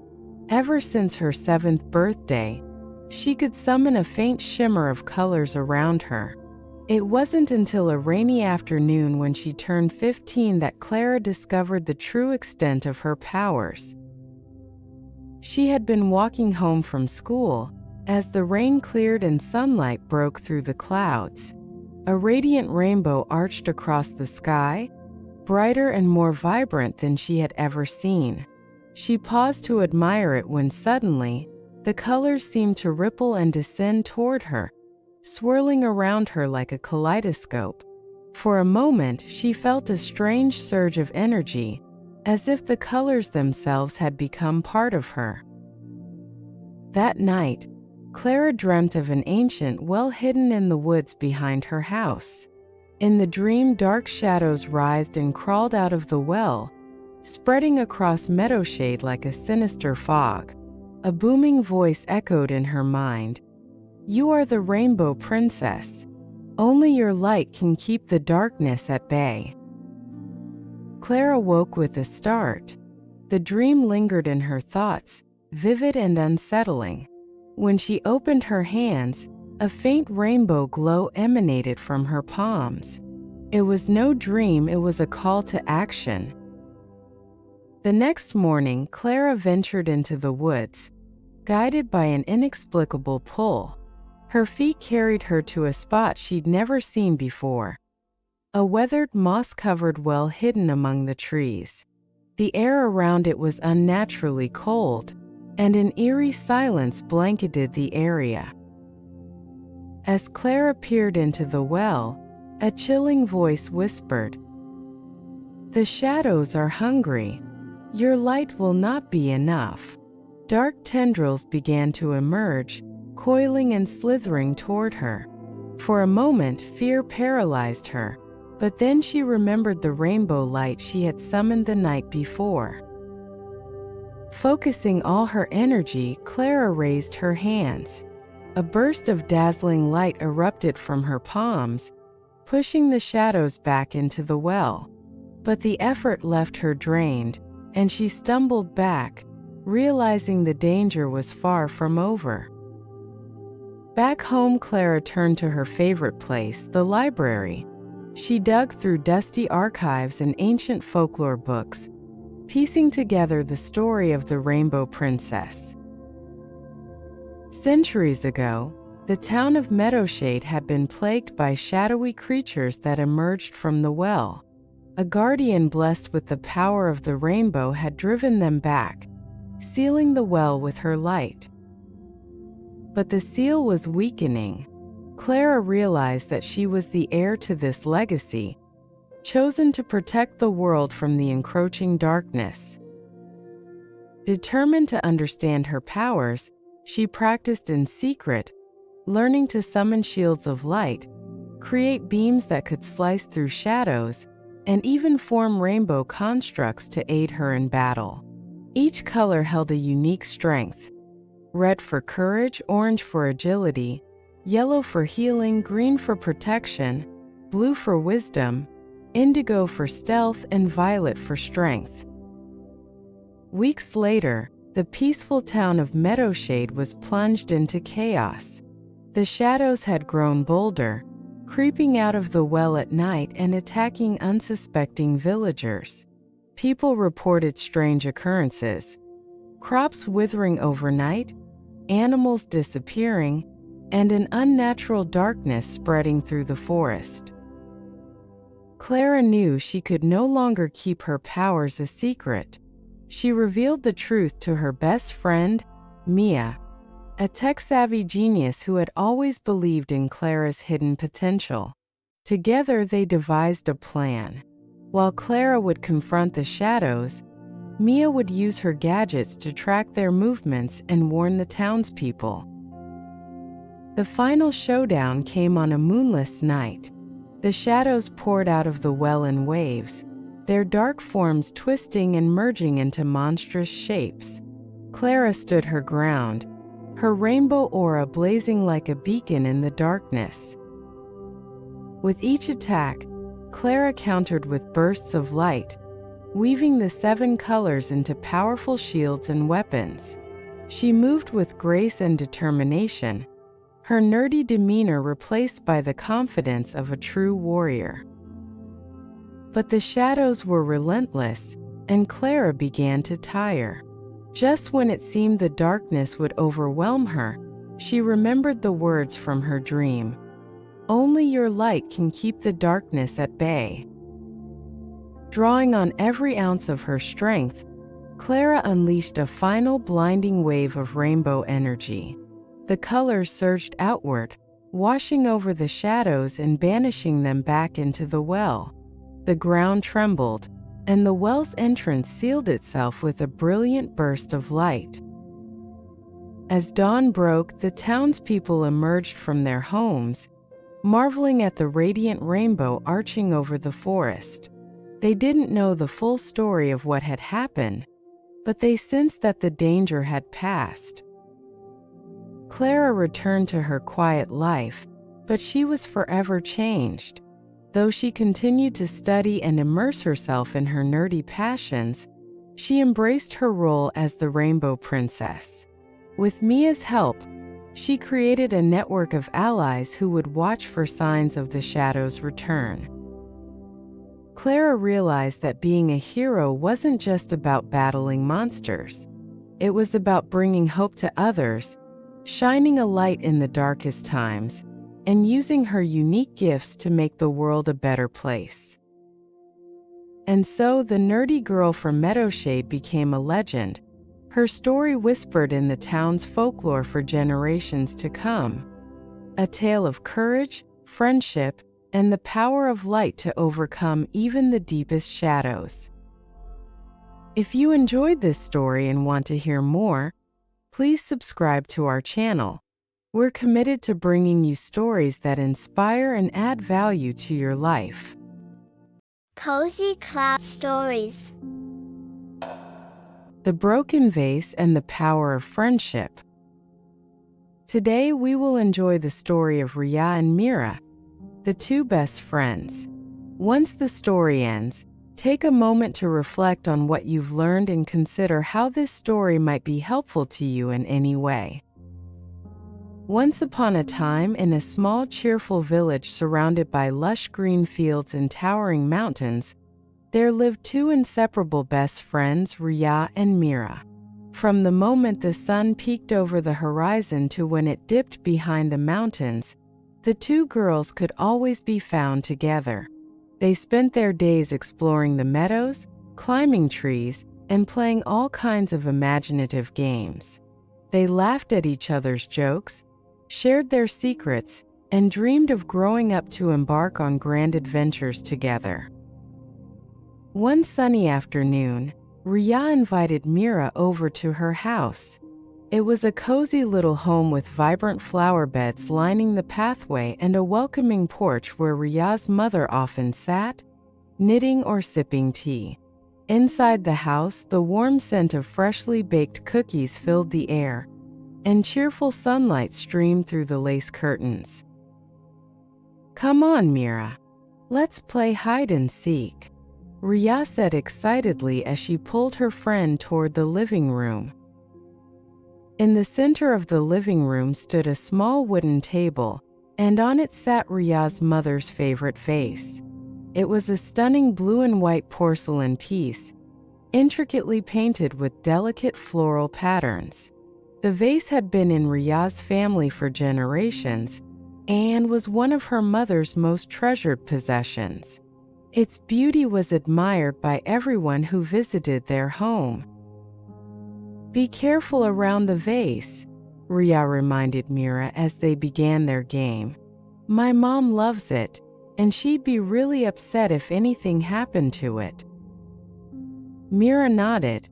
Ever since her 7th birthday, she could summon a faint shimmer of colors around her. It wasn't until a rainy afternoon when she turned 15 that Clara discovered the true extent of her powers. She had been walking home from school as the rain cleared and sunlight broke through the clouds. A radiant rainbow arched across the sky, brighter and more vibrant than she had ever seen. She paused to admire it when suddenly, the colors seemed to ripple and descend toward her, swirling around her like a kaleidoscope. For a moment, she felt a strange surge of energy, as if the colors themselves had become part of her. That night, Clara dreamt of an ancient well hidden in the woods behind her house. In the dream, dark shadows writhed and crawled out of the well, spreading across Meadowshade like a sinister fog. A booming voice echoed in her mind. "You are the Rainbow Princess. Only your light can keep the darkness at bay." Clara woke with a start. The dream lingered in her thoughts, vivid and unsettling. When she opened her hands, a faint rainbow glow emanated from her palms. It was no dream, it was a call to action. The next morning, Clara ventured into the woods, guided by an inexplicable pull. Her feet carried her to a spot she'd never seen before. A weathered, moss-covered well hidden among the trees. The air around it was unnaturally cold, and an eerie silence blanketed the area. As Clara peered into the well, a chilling voice whispered, "The shadows are hungry. Your light will not be enough." Dark tendrils began to emerge, coiling and slithering toward her. For a moment, fear paralyzed her, but then she remembered the rainbow light she had summoned the night before. Focusing all her energy, Clara raised her hands. A burst of dazzling light erupted from her palms, pushing the shadows back into the well. But the effort left her drained, and she stumbled back, realizing the danger was far from over. Back home, Clara turned to her favorite place, the library. She dug through dusty archives and ancient folklore books, piecing together the story of the Rainbow Princess. Centuries ago, the town of Meadowshade had been plagued by shadowy creatures that emerged from the well. A guardian blessed with the power of the rainbow had driven them back, sealing the well with her light. But the seal was weakening. Clara realized that she was the heir to this legacy, chosen to protect the world from the encroaching darkness. Determined to understand her powers, she practiced in secret, learning to summon shields of light, create beams that could slice through shadows, and even form rainbow constructs to aid her in battle. Each color held a unique strength: red for courage, orange for agility, yellow for healing, green for protection, blue for wisdom, indigo for stealth, and violet for strength. Weeks later, the peaceful town of Meadowshade was plunged into chaos. The shadows had grown bolder, creeping out of the well at night and attacking unsuspecting villagers. People reported strange occurrences: crops withering overnight, animals disappearing, and an unnatural darkness spreading through the forest. Clara knew she could no longer keep her powers a secret. She revealed the truth to her best friend, Mia, a tech-savvy genius who had always believed in Clara's hidden potential. Together, they devised a plan. While Clara would confront the shadows, Mia would use her gadgets to track their movements and warn the townspeople. The final showdown came on a moonless night. The shadows poured out of the well in waves, their dark forms twisting and merging into monstrous shapes. Clara stood her ground, her rainbow aura blazing like a beacon in the darkness. With each attack, Clara countered with bursts of light, weaving the 7 colors into powerful shields and weapons. She moved with grace and determination, her nerdy demeanor replaced by the confidence of a true warrior. But the shadows were relentless, and Clara began to tire. Just when it seemed the darkness would overwhelm her, she remembered the words from her dream. Only your light can keep the darkness at bay. Drawing on every ounce of her strength, Clara unleashed a final blinding wave of rainbow energy. The colors surged outward, washing over the shadows and banishing them back into the well. The ground trembled, and the well's entrance sealed itself with a brilliant burst of light. As dawn broke, the townspeople emerged from their homes, marveling at the radiant rainbow arching over the forest. They didn't know the full story of what had happened, but they sensed that the danger had passed. Clara returned to her quiet life, but she was forever changed. Though she continued to study and immerse herself in her nerdy passions, she embraced her role as the Rainbow Princess. With Mia's help, she created a network of allies who would watch for signs of the shadow's return. Clara realized that being a hero wasn't just about battling monsters. It was about bringing hope to others, shining a light in the darkest times, and using her unique gifts to make the world a better place. And so the nerdy girl from Meadowshade became a legend, her story whispered in the town's folklore for generations to come. A tale of courage, friendship, and the power of light to overcome even the deepest shadows. If you enjoyed this story and want to hear more, please subscribe to our channel. We're committed to bringing you stories that inspire and add value to your life. Cozy Cloud Stories. The Broken Vase and the Power of Friendship. Today we will enjoy the story of Ria and Mira, the 2 best friends. Once the story ends, take a moment to reflect on what you've learned and consider how this story might be helpful to you in any way. Once upon a time, in a small, cheerful village surrounded by lush green fields and towering mountains, there lived 2 inseparable best friends, Ria and Mira. From the moment the sun peeked over the horizon to when it dipped behind the mountains, the 2 girls could always be found together. They spent their days exploring the meadows, climbing trees, and playing all kinds of imaginative games. They laughed at each other's jokes, shared their secrets, and dreamed of growing up to embark on grand adventures together. One sunny afternoon, Ria invited Mira over to her house. It was a cozy little home with vibrant flower beds lining the pathway and a welcoming porch where Ria's mother often sat, knitting or sipping tea. Inside the house, the warm scent of freshly baked cookies filled the air, and cheerful sunlight streamed through the lace curtains. "Come on, Mira. Let's play hide and seek," Ria said excitedly as she pulled her friend toward the living room. In the center of the living room stood a small wooden table, and on it sat Ria's mother's favorite vase. It was a stunning blue and white porcelain piece, intricately painted with delicate floral patterns. The vase had been in Ria's family for generations and was one of her mother's most treasured possessions. Its beauty was admired by everyone who visited their home. "Be careful around the vase," Ria reminded Mira as they began their game. "My mom loves it, and she'd be really upset if anything happened to it." Mira nodded,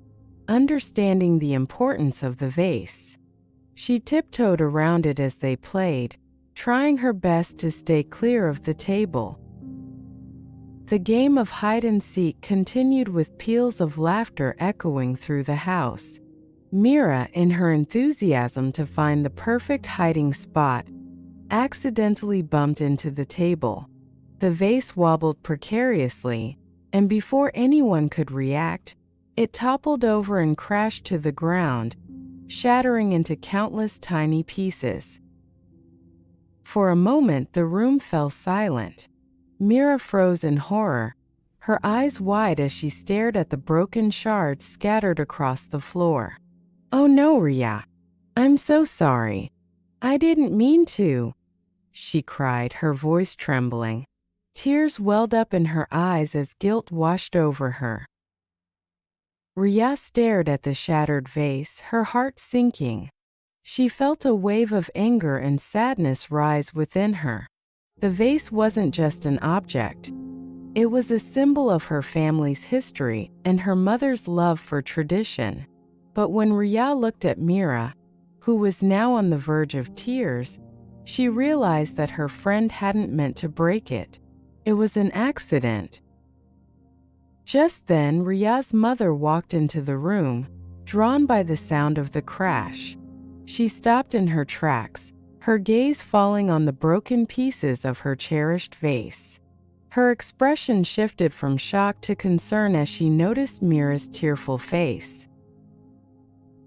understanding the importance of the vase. She tiptoed around it as they played, trying her best to stay clear of the table. The game of hide-and-seek continued with peals of laughter echoing through the house. Mira, in her enthusiasm to find the perfect hiding spot, accidentally bumped into the table. The vase wobbled precariously, and before anyone could react, it toppled over and crashed to the ground, shattering into countless tiny pieces. For a moment, the room fell silent. Mira froze in horror, her eyes wide as she stared at the broken shards scattered across the floor. "Oh no, Ria. I'm so sorry. I didn't mean to," she cried, her voice trembling. Tears welled up in her eyes as guilt washed over her. Ria stared at the shattered vase, her heart sinking. She felt a wave of anger and sadness rise within her. The vase wasn't just an object. It was a symbol of her family's history and her mother's love for tradition. But when Ria looked at Mira, who was now on the verge of tears, she realized that her friend hadn't meant to break it. It was an accident. Just then, Ria's mother walked into the room, drawn by the sound of the crash. She stopped in her tracks, her gaze falling on the broken pieces of her cherished vase. Her expression shifted from shock to concern as she noticed Mira's tearful face.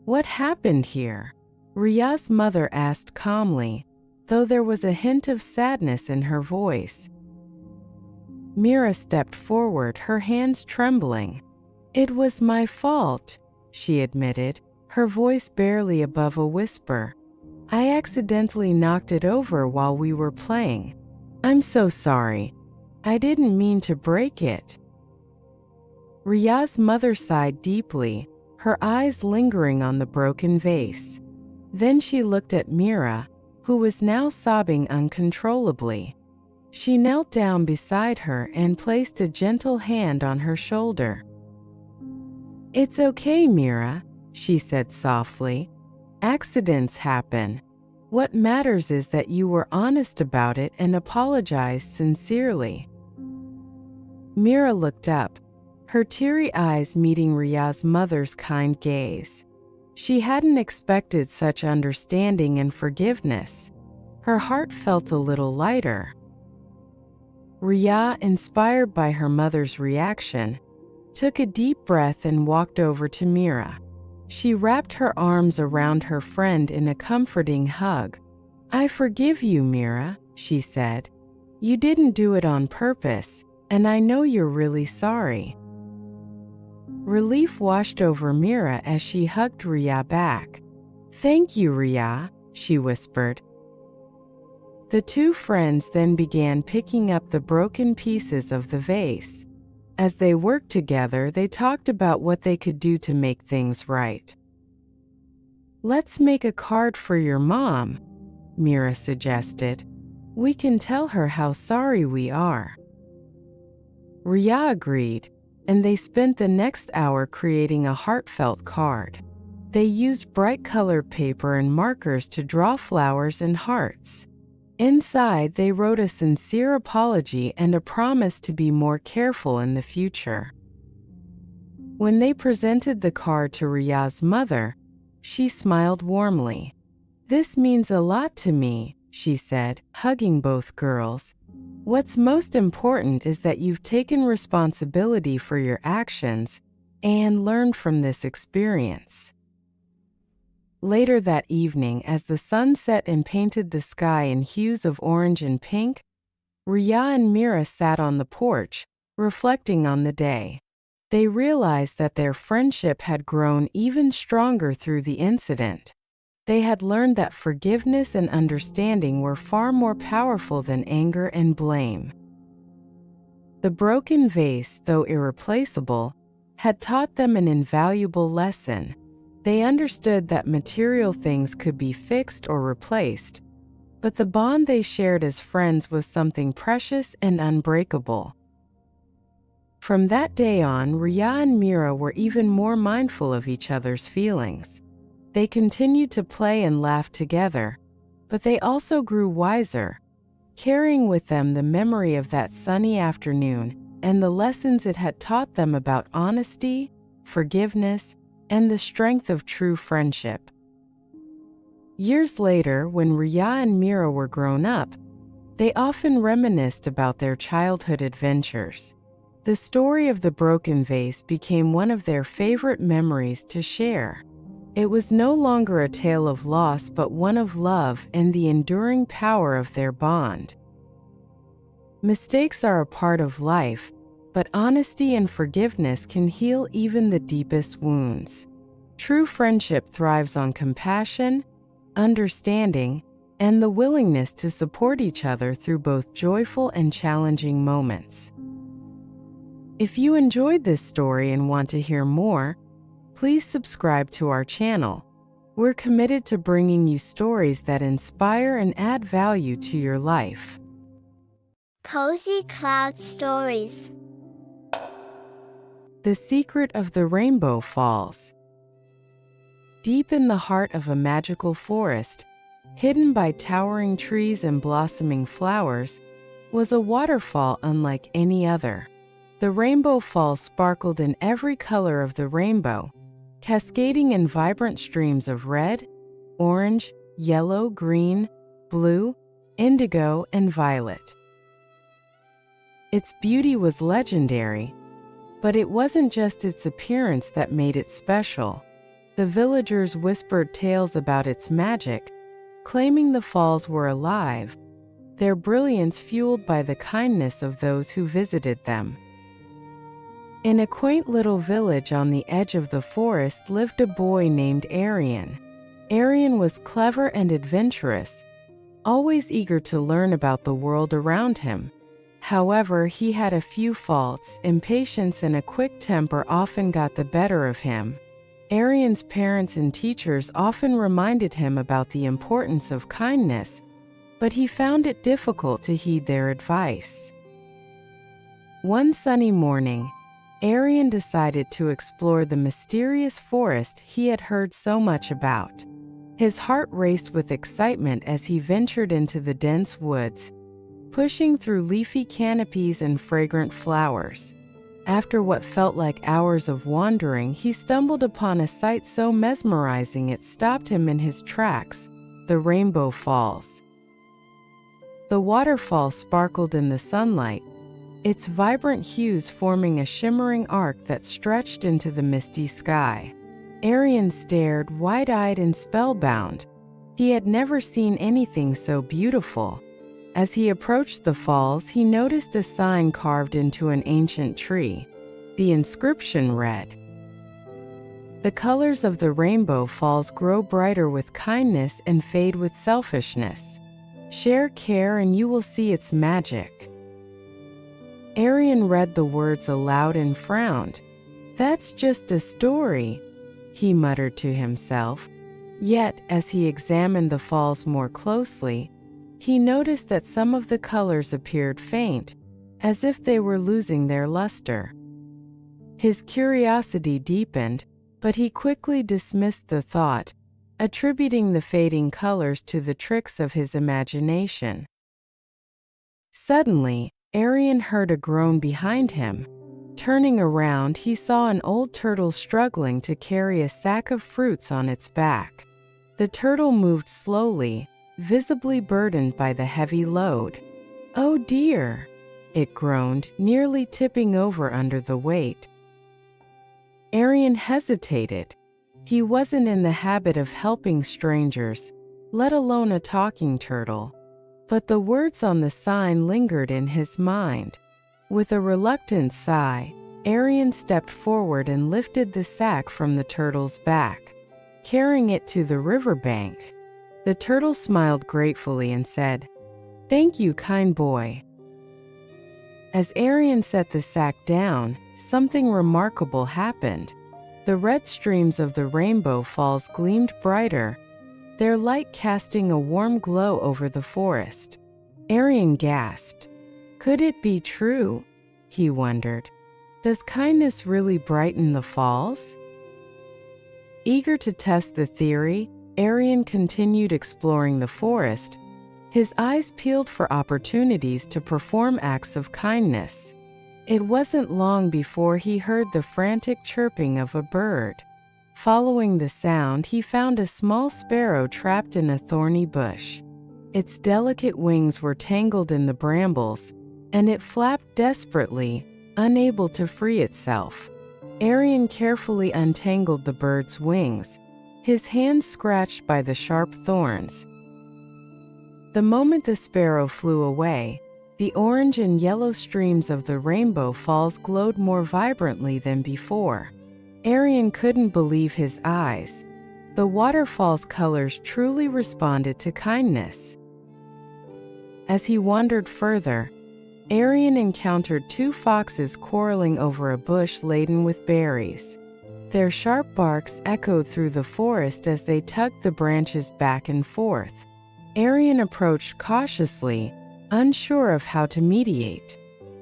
"What happened here?" Ria's mother asked calmly, though there was a hint of sadness in her voice. Mira stepped forward, her hands trembling. "It was my fault," she admitted, her voice barely above a whisper. "I accidentally knocked it over while we were playing. I'm so sorry. I didn't mean to break it." Ria's mother sighed deeply, her eyes lingering on the broken vase. Then she looked at Mira, who was now sobbing uncontrollably. She knelt down beside her and placed a gentle hand on her shoulder. "It's okay, Mira," she said softly. "Accidents happen. What matters is that you were honest about it and apologized sincerely." Mira looked up, her teary eyes meeting Ria's mother's kind gaze. She hadn't expected such understanding and forgiveness. Her heart felt a little lighter. Ria, inspired by her mother's reaction, took a deep breath and walked over to Mira. She wrapped her arms around her friend in a comforting hug. "I forgive you, Mira," she said. "You didn't do it on purpose, and I know you're really sorry." Relief washed over Mira as she hugged Ria back. "Thank you, Ria," she whispered. The two friends then began picking up the broken pieces of the vase. As they worked together, they talked about what they could do to make things right. "Let's make a card for your mom," Mira suggested. "We can tell her how sorry we are." Ria agreed, and they spent the next hour creating a heartfelt card. They used bright-colored paper and markers to draw flowers and hearts. Inside, they wrote a sincere apology and a promise to be more careful in the future. When they presented the card to Ria's mother, she smiled warmly. "This means a lot to me," she said, hugging both girls. "What's most important is that you've taken responsibility for your actions and learned from this experience." Later that evening, as the sun set and painted the sky in hues of orange and pink, Ria and Mira sat on the porch, reflecting on the day. They realized that their friendship had grown even stronger through the incident. They had learned that forgiveness and understanding were far more powerful than anger and blame. The broken vase, though irreplaceable, had taught them an invaluable lesson. They understood that material things could be fixed or replaced, but the bond they shared as friends was something precious and unbreakable. From that day on, Ria and Mira were even more mindful of each other's feelings. They continued to play and laugh together, but they also grew wiser, carrying with them the memory of that sunny afternoon and the lessons it had taught them about honesty, forgiveness, and the strength of true friendship. Years later, when Ria and Mira were grown up, they often reminisced about their childhood adventures. The story of the broken vase became one of their favorite memories to share. It was no longer a tale of loss, but one of love and the enduring power of their bond. Mistakes are a part of life, but honesty and forgiveness can heal even the deepest wounds. True friendship thrives on compassion, understanding, and the willingness to support each other through both joyful and challenging moments. If you enjoyed this story and want to hear more, please subscribe to our channel. We're committed to bringing you stories that inspire and add value to your life. Cozy Cloud Stories. The Secret of the Rainbow Falls. Deep in the heart of a magical forest, hidden by towering trees and blossoming flowers, was a waterfall unlike any other. The Rainbow Falls sparkled in every color of the rainbow, cascading in vibrant streams of red, orange, yellow, green, blue, indigo, and violet. Its beauty was legendary, but it wasn't just its appearance that made it special. The villagers whispered tales about its magic, claiming the falls were alive, their brilliance fueled by the kindness of those who visited them. In a quaint little village on the edge of the forest lived a boy named Arian. Arian was clever and adventurous, always eager to learn about the world around him. However, he had a few faults. Impatience and a quick temper often got the better of him. Arian's parents and teachers often reminded him about the importance of kindness, but he found it difficult to heed their advice. One sunny morning, Arian decided to explore the mysterious forest he had heard so much about. His heart raced with excitement as he ventured into the dense woods, pushing through leafy canopies and fragrant flowers. After what felt like hours of wandering, he stumbled upon a sight so mesmerizing it stopped him in his tracks: the Rainbow Falls. The waterfall sparkled in the sunlight, its vibrant hues forming a shimmering arc that stretched into the misty sky. Arian stared, wide-eyed and spellbound. He had never seen anything so beautiful. As he approached the falls, he noticed a sign carved into an ancient tree. The inscription read, "The colors of the Rainbow Falls grow brighter with kindness and fade with selfishness. Share care and you will see its magic." Arian read the words aloud and frowned. "That's just a story," he muttered to himself. Yet, as he examined the falls more closely, he noticed that some of the colors appeared faint, as if they were losing their luster. His curiosity deepened, but he quickly dismissed the thought, attributing the fading colors to the tricks of his imagination. Suddenly, Arian heard a groan behind him. Turning around, he saw an old turtle struggling to carry a sack of fruits on its back. The turtle moved slowly, visibly burdened by the heavy load. "Oh dear," it groaned, nearly tipping over under the weight. Arian hesitated. He wasn't in the habit of helping strangers, let alone a talking turtle. But the words on the sign lingered in his mind. With a reluctant sigh, Arian stepped forward and lifted the sack from the turtle's back, carrying it to the riverbank. The turtle smiled gratefully and said, "Thank you, kind boy." As Arian set the sack down, something remarkable happened. The red streams of the Rainbow Falls gleamed brighter, their light casting a warm glow over the forest. Arian gasped. Could it be true? He wondered. Does kindness really brighten the falls? Eager to test the theory, Arian continued exploring the forest, his eyes peeled for opportunities to perform acts of kindness. It wasn't long before he heard the frantic chirping of a bird. Following the sound, he found a small sparrow trapped in a thorny bush. Its delicate wings were tangled in the brambles, and it flapped desperately, unable to free itself. Arian carefully untangled the bird's wings, his hands scratched by the sharp thorns. The moment the sparrow flew away, the orange and yellow streams of the rainbow falls glowed more vibrantly than before. Arian couldn't believe his eyes. The waterfall's colors truly responded to kindness. As he wandered further, Arian encountered two foxes quarreling over a bush laden with berries. Their sharp barks echoed through the forest as they tugged the branches back and forth. Arian approached cautiously, unsure of how to mediate.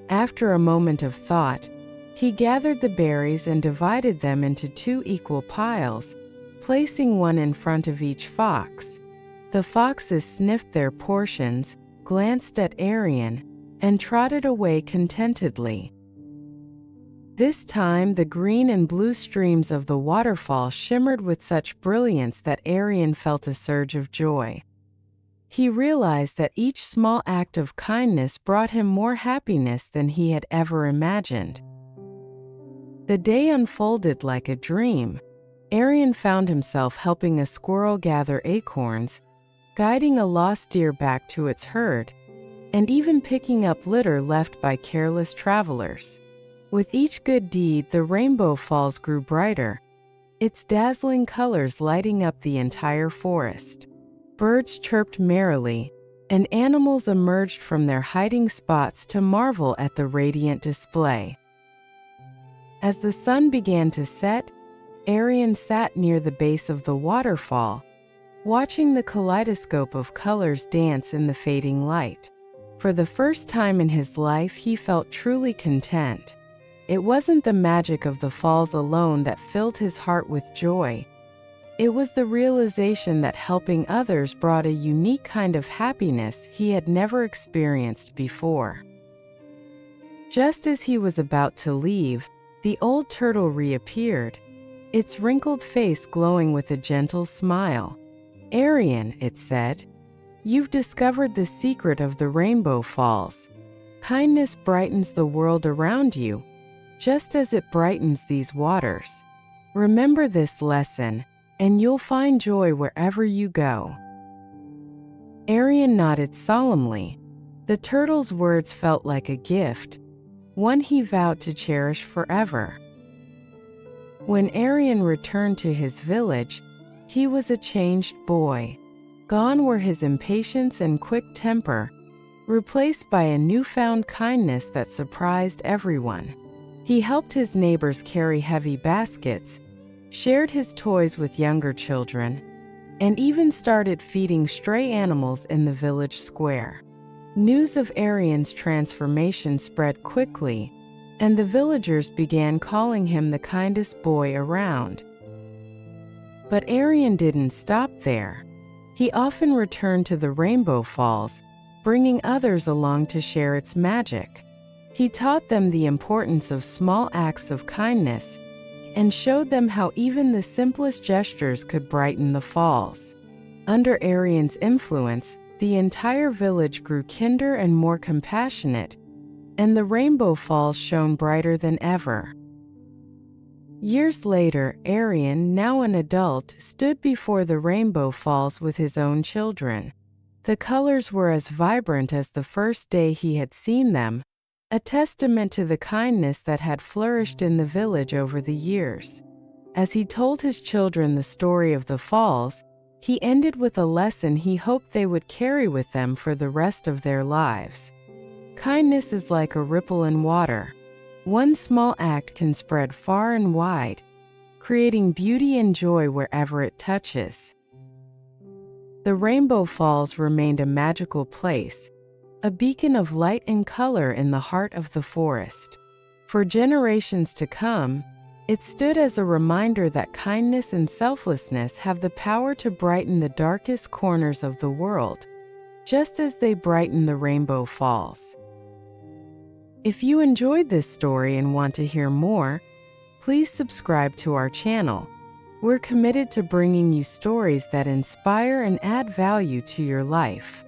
After a moment of thought, he gathered the berries and divided them into two equal piles, placing one in front of each fox. The foxes sniffed their portions, glanced at Arian, and trotted away contentedly. This time, the green and blue streams of the waterfall shimmered with such brilliance that Arian felt a surge of joy. He realized that each small act of kindness brought him more happiness than he had ever imagined. The day unfolded like a dream. Arian found himself helping a squirrel gather acorns, guiding a lost deer back to its herd, and even picking up litter left by careless travelers. With each good deed, the rainbow falls grew brighter, its dazzling colors lighting up the entire forest. Birds chirped merrily, and animals emerged from their hiding spots to marvel at the radiant display. As the sun began to set, Arian sat near the base of the waterfall, watching the kaleidoscope of colors dance in the fading light. For the first time in his life, he felt truly content. It wasn't the magic of the falls alone that filled his heart with joy. It was the realization that helping others brought a unique kind of happiness he had never experienced before. Just as he was about to leave, the old turtle reappeared, its wrinkled face glowing with a gentle smile. "Arian," it said, "you've discovered the secret of the rainbow falls. Kindness brightens the world around you, just as it brightens these waters. Remember this lesson, and you'll find joy wherever you go." Arian nodded solemnly. The turtle's words felt like a gift, one he vowed to cherish forever. When Arian returned to his village, he was a changed boy. Gone were his impatience and quick temper, replaced by a newfound kindness that surprised everyone. He helped his neighbors carry heavy baskets, shared his toys with younger children, and even started feeding stray animals in the village square. News of Arian's transformation spread quickly, and the villagers began calling him the kindest boy around. But Arian didn't stop there. He often returned to the Rainbow Falls, bringing others along to share its magic. He taught them the importance of small acts of kindness and showed them how even the simplest gestures could brighten the falls. Under Arian's influence, the entire village grew kinder and more compassionate, and the Rainbow Falls shone brighter than ever. Years later, Arian, now an adult, stood before the Rainbow Falls with his own children. The colors were as vibrant as the first day he had seen them, a testament to the kindness that had flourished in the village over the years. As he told his children the story of the falls, he ended with a lesson he hoped they would carry with them for the rest of their lives. Kindness is like a ripple in water. One small act can spread far and wide, creating beauty and joy wherever it touches. The Rainbow Falls remained a magical place, a beacon of light and color in the heart of the forest. For generations to come, It stood as a reminder that kindness and selflessness have the power to brighten the darkest corners of the world, just as they brighten the rainbow falls. If you enjoyed this story and want to hear more, please subscribe to our channel. We're committed to bringing you stories that inspire and add value to your life.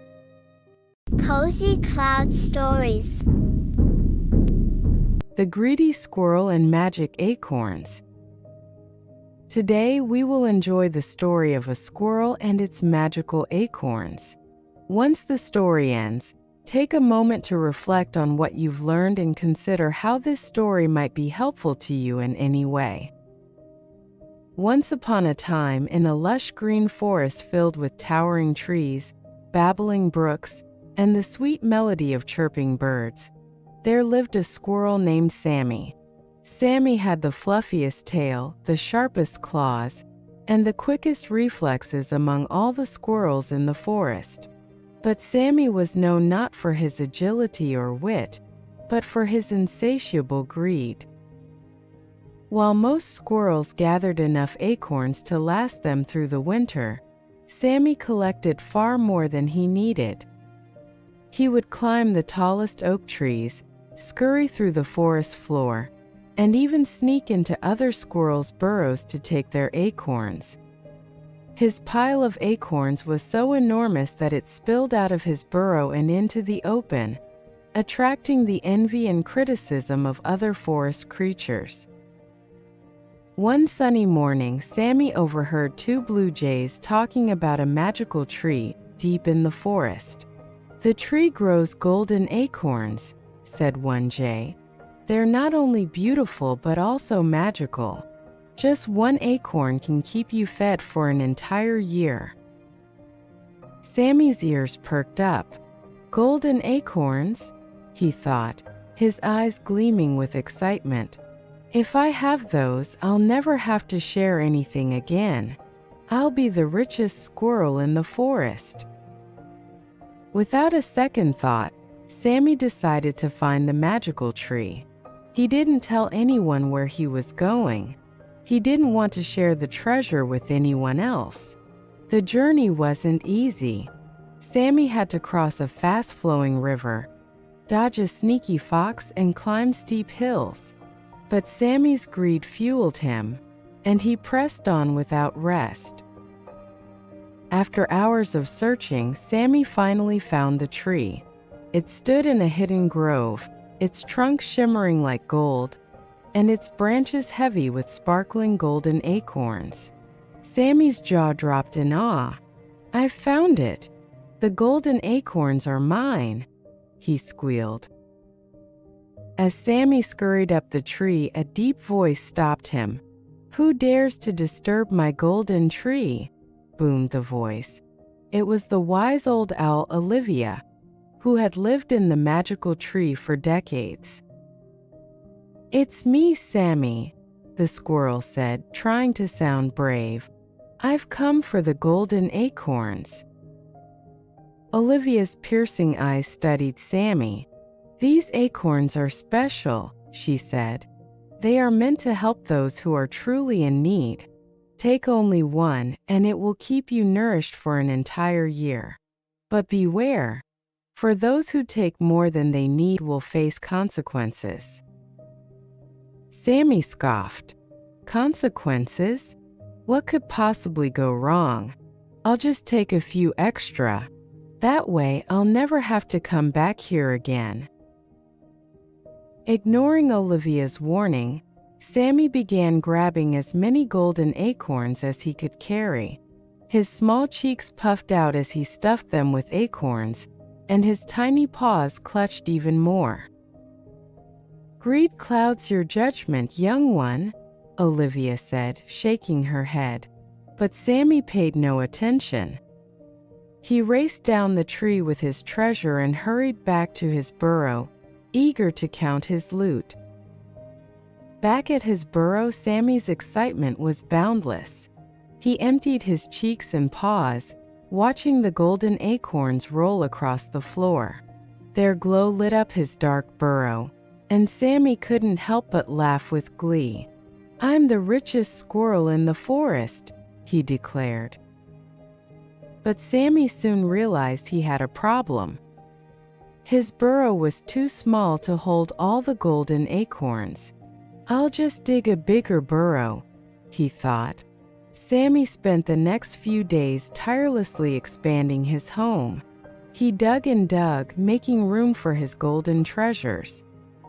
Cozy Cloud Stories. The Greedy Squirrel and Magic Acorns. Today, we will enjoy the story of a squirrel and its magical acorns. Once the story ends, take a moment to reflect on what you've learned and consider how this story might be helpful to you in any way. Once upon a time, in a lush green forest filled with towering trees, babbling brooks, and the sweet melody of chirping birds, there lived a squirrel named Sammy. Sammy had the fluffiest tail, the sharpest claws, and the quickest reflexes among all the squirrels in the forest. But Sammy was known not for his agility or wit, but for his insatiable greed. While most squirrels gathered enough acorns to last them through the winter, Sammy collected far more than he needed. He would climb the tallest oak trees, scurry through the forest floor, and even sneak into other squirrels' burrows to take their acorns. His pile of acorns was so enormous that it spilled out of his burrow and into the open, attracting the envy and criticism of other forest creatures. One sunny morning, Sammy overheard two blue jays talking about a magical tree deep in the forest. "The tree grows golden acorns," said one jay. "They're not only beautiful but also magical. Just one acorn can keep you fed for an entire year." Sammy's ears perked up. "Golden acorns?" he thought, his eyes gleaming with excitement. "If I have those, I'll never have to share anything again. I'll be the richest squirrel in the forest." Without a second thought, Sammy decided to find the magical tree. He didn't tell anyone where he was going. He didn't want to share the treasure with anyone else. The journey wasn't easy. Sammy had to cross a fast-flowing river, dodge a sneaky fox, and climb steep hills. But Sammy's greed fueled him, and he pressed on without rest. After hours of searching, Sammy finally found the tree. It stood in a hidden grove, its trunk shimmering like gold, and its branches heavy with sparkling golden acorns. Sammy's jaw dropped in awe. "I've found it! The golden acorns are mine!" he squealed. As Sammy scurried up the tree, a deep voice stopped him. "Who dares to disturb my golden tree?" boomed the voice. It was the wise old owl Olivia, who had lived in the magical tree for decades. "It's me, Sammy," the squirrel said, trying to sound brave. "I've come for the golden acorns." Olivia's piercing eyes studied Sammy. "These acorns are special," she said. "They are meant to help those who are truly in need. Take only one, and it will keep you nourished for an entire year. But beware, for those who take more than they need will face consequences." Sammy scoffed. "Consequences? What could possibly go wrong? I'll just take a few extra. That way, I'll never have to come back here again." Ignoring Olivia's warning, Sammy began grabbing as many golden acorns as he could carry. His small cheeks puffed out as he stuffed them with acorns, and his tiny paws clutched even more. "Greed clouds your judgment, young one," Olivia said, shaking her head. But Sammy paid no attention. He raced down the tree with his treasure and hurried back to his burrow, eager to count his loot. Back at his burrow, Sammy's excitement was boundless. He emptied his cheeks and paws, watching the golden acorns roll across the floor. Their glow lit up his dark burrow, and Sammy couldn't help but laugh with glee. "I'm the richest squirrel in the forest," he declared. But Sammy soon realized he had a problem. His burrow was too small to hold all the golden acorns. "I'll just dig a bigger burrow," he thought. Sammy spent the next few days tirelessly expanding his home. He dug and dug, making room for his golden treasures.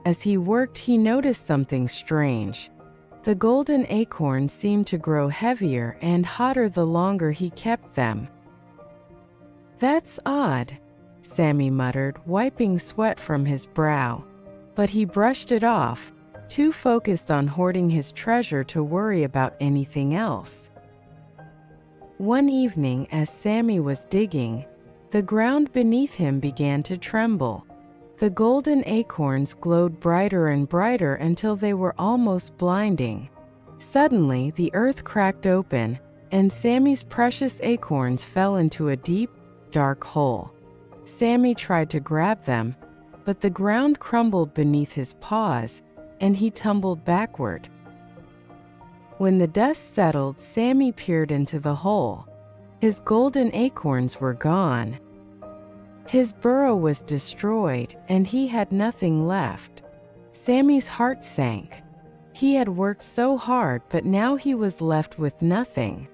As he worked, he noticed something strange. The golden acorns seemed to grow heavier and hotter the longer he kept them. "That's odd," Sammy muttered, wiping sweat from his brow. But he brushed it off, too focused on hoarding his treasure to worry about anything else. One evening, as Sammy was digging, the ground beneath him began to tremble. The golden acorns glowed brighter and brighter until they were almost blinding. Suddenly, the earth cracked open, and Sammy's precious acorns fell into a deep, dark hole. Sammy tried to grab them, but the ground crumbled beneath his paws, and he tumbled backward. When the dust settled, Sammy peered into the hole. His golden acorns were gone. His burrow was destroyed, and he had nothing left. Sammy's heart sank. He had worked so hard, but now he was left with nothing.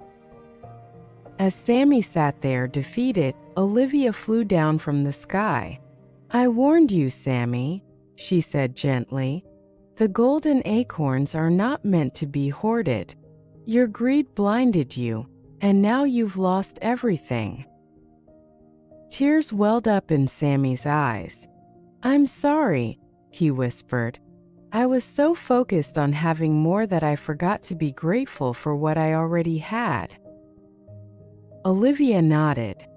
As Sammy sat there defeated, Olivia flew down from the sky. "I warned you, Sammy," she said gently. "The golden acorns are not meant to be hoarded. Your greed blinded you, and now you've lost everything." Tears welled up in Sammy's eyes. "I'm sorry," he whispered. "I was so focused on having more that I forgot to be grateful for what I already had." Olivia nodded.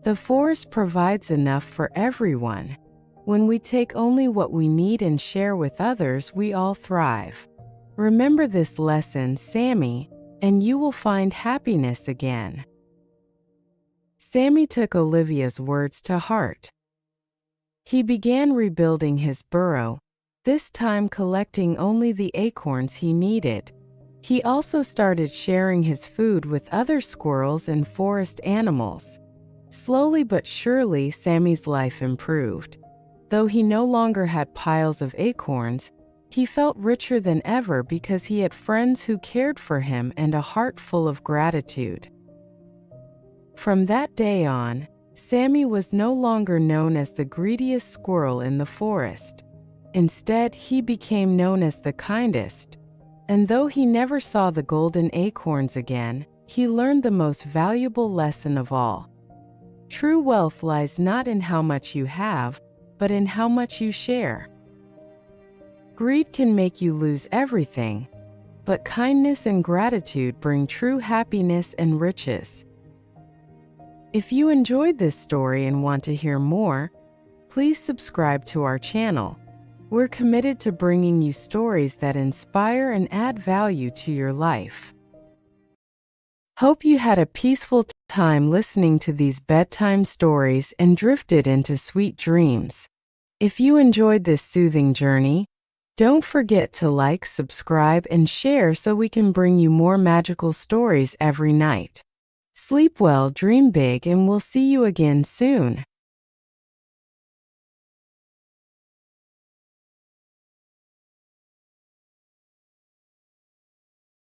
The forest provides enough for everyone. When we take only what we need and share with others, we all thrive. Remember this lesson, Sammy, and you will find happiness again. Sammy took Olivia's words to heart. He began rebuilding his burrow, this time collecting only the acorns he needed. He also started sharing his food with other squirrels and forest animals. Slowly but surely, Sammy's life improved. Though he no longer had piles of acorns, he felt richer than ever because he had friends who cared for him and a heart full of gratitude. From that day on, Sammy was no longer known as the greediest squirrel in the forest. Instead, he became known as the kindest. And though he never saw the golden acorns again, he learned the most valuable lesson of all. True wealth lies not in how much you have, but in how much you share. Greed can make you lose everything, but kindness and gratitude bring true happiness and riches. If you enjoyed this story and want to hear more, please subscribe to our channel. We're committed to bringing you stories that inspire and add value to your life. Hope you had a peaceful time listening to these bedtime stories and drifted into sweet dreams. If you enjoyed this soothing journey, don't forget to like, subscribe, and share so we can bring you more magical stories every night. Sleep well, dream big, and we'll see you again soon.